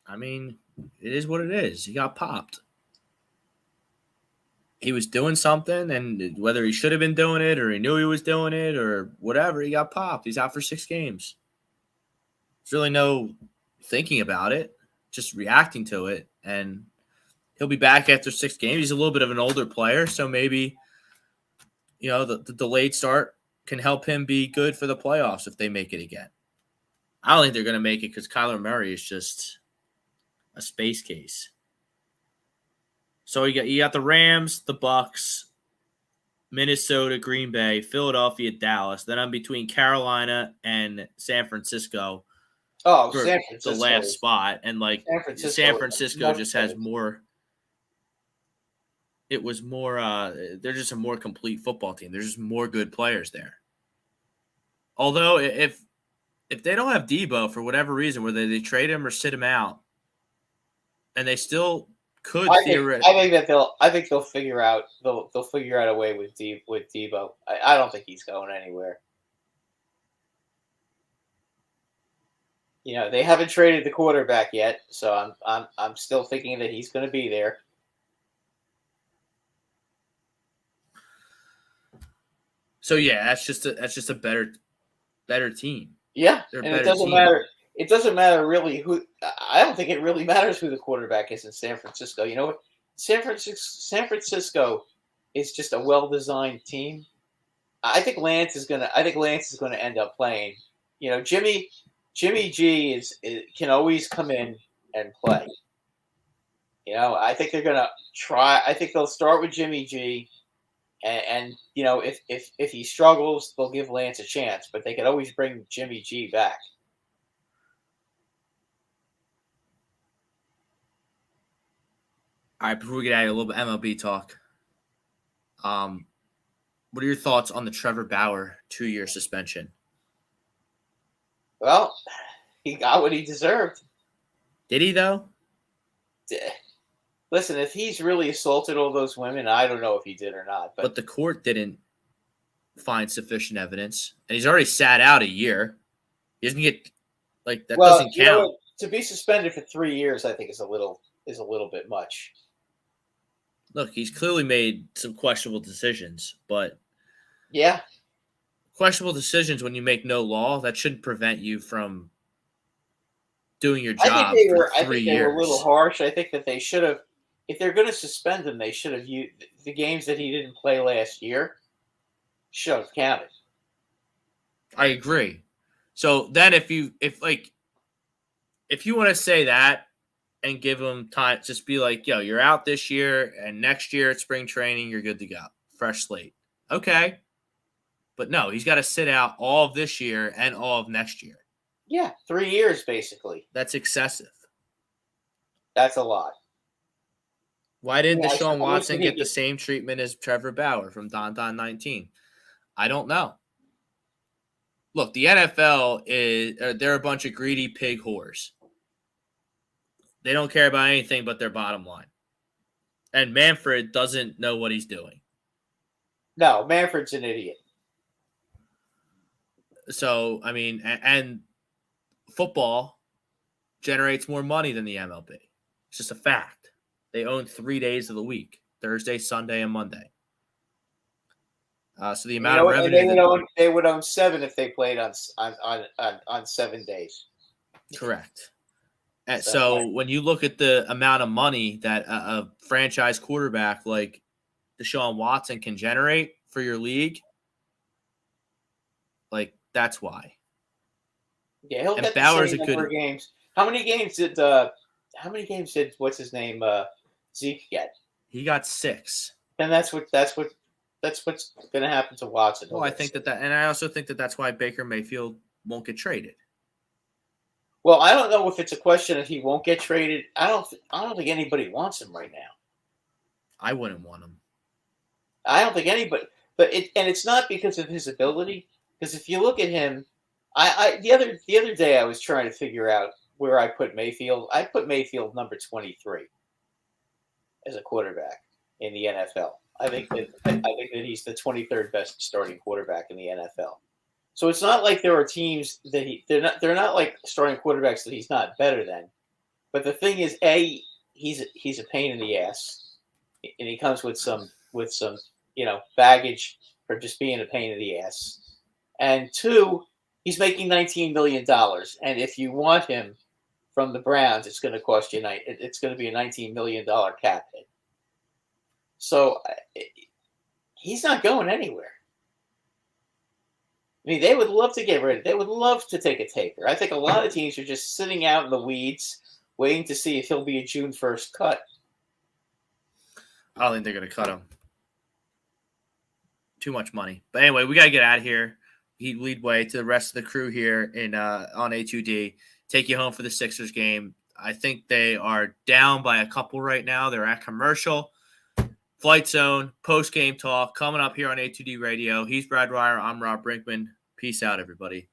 I mean, it is what it is. He got popped. He was doing something, and whether he should have been doing it or he knew he was doing it or whatever, he got popped. He's out for 6 games. There's really no thinking about it, just reacting to it, and he'll be back after 6 games. He's a little bit of an older player, so maybe the delayed start can help him be good for the playoffs if they make it again. I don't think they're going to make it because Kyler Murray is just a space case. So you got the Rams, the Bucks, Minnesota, Green Bay, Philadelphia, Dallas. Then I'm between Carolina and San Francisco. Oh, San Francisco. The last spot. And San Francisco just has more. It was more they're just a more complete football team. There's just more good players there. Although if they don't have Debo for whatever reason, whether they trade him or sit him out, and they still could theoretically. I think they'll figure out a way with Debo. I don't think he's going anywhere. They haven't traded the quarterback yet, so I'm still thinking that he's going to be there. So yeah, that's just a better team. Yeah, and it doesn't matter. It doesn't matter really who. I don't think it really matters who the quarterback is in San Francisco. You know what? San Francisco is just a well-designed team. I think Lance is gonna end up playing. Jimmy G can always come in and play. I think they're gonna try. I think they'll start with Jimmy G, and if he struggles, they'll give Lance a chance. But they could always bring Jimmy G back. All right, before we get out of a little bit MLB talk, what are your thoughts on the Trevor Bauer 2-year suspension? Well, he got what he deserved. Did he, though? Listen, if he's really assaulted all those women, I don't know if he did or not. But the court didn't find sufficient evidence, and he's already sat out a year. He doesn't get that doesn't count. To be suspended for 3 years, I think is a little bit much. Look, he's clearly made some questionable decisions, but yeah, questionable decisions when you make no law, that shouldn't prevent you from doing your job. I think they were a little harsh. I think that they should have, if they're going to suspend him, they should have used the games that he didn't play last year. Should have counted. I agree. So then, if you want to say that and give him time, just be like, yo, you're out this year, and next year at spring training, you're good to go. Fresh slate. Okay. But no, he's got to sit out all of this year and all of next year. Yeah, 3 years, basically. That's excessive. That's a lot. Why didn't Deshaun Watson get the same treatment as Trevor Bauer from Don 19? I don't know. Look, the NFL they're a bunch of greedy pig whores. They don't care about anything but their bottom line. And Manfred doesn't know what he's doing. No, Manfred's an idiot. So, I mean, and football generates more money than the MLB. It's just a fact. They own 3 days of the week, Thursday, Sunday, and Monday. So the amount of revenue they would own 7 if they played on 7 days. Correct. And so when you look at the amount of money that a franchise quarterback like Deshaun Watson can generate for your league, that's why. Yeah, he'll get Bauer's the same number of games. How many games did what's his name Zeke get? He got 6. And that's what's going to happen to Watson. Well, I think and I also think that's why Baker Mayfield won't get traded. Well, I don't know if it's a question if he won't get traded. I don't think anybody wants him right now. I wouldn't want him. I don't think anybody. But it's not because of his ability. Because if you look at him, The other day I was trying to figure out where I put Mayfield. I put Mayfield number 23 as a quarterback in the NFL. I think that he's the 23rd best starting quarterback in the NFL. So it's not like there are teams that they're not like starting quarterbacks that he's not better than. But the thing is, he's a pain in the ass, and he comes with some baggage for just being a pain in the ass. And two, he's making $19 million, and if you want him from the Browns, it's going to cost you it's going to be a $19 million cap hit. So he's not going anywhere. I mean, they would love to get rid of. They would love to take a taker. I think a lot of teams are just sitting out in the weeds, waiting to see if he'll be a June 1st cut. I don't think they're going to cut him. Too much money. But anyway, we got to get out of here. He'd lead way to the rest of the crew here on A2D. Take you home for the Sixers game. I think they are down by a couple right now. They're at commercial. Flight Zone, post-game talk, coming up here on A2D Radio. He's Brad Ryer. I'm Rob Brinkman. Peace out, everybody.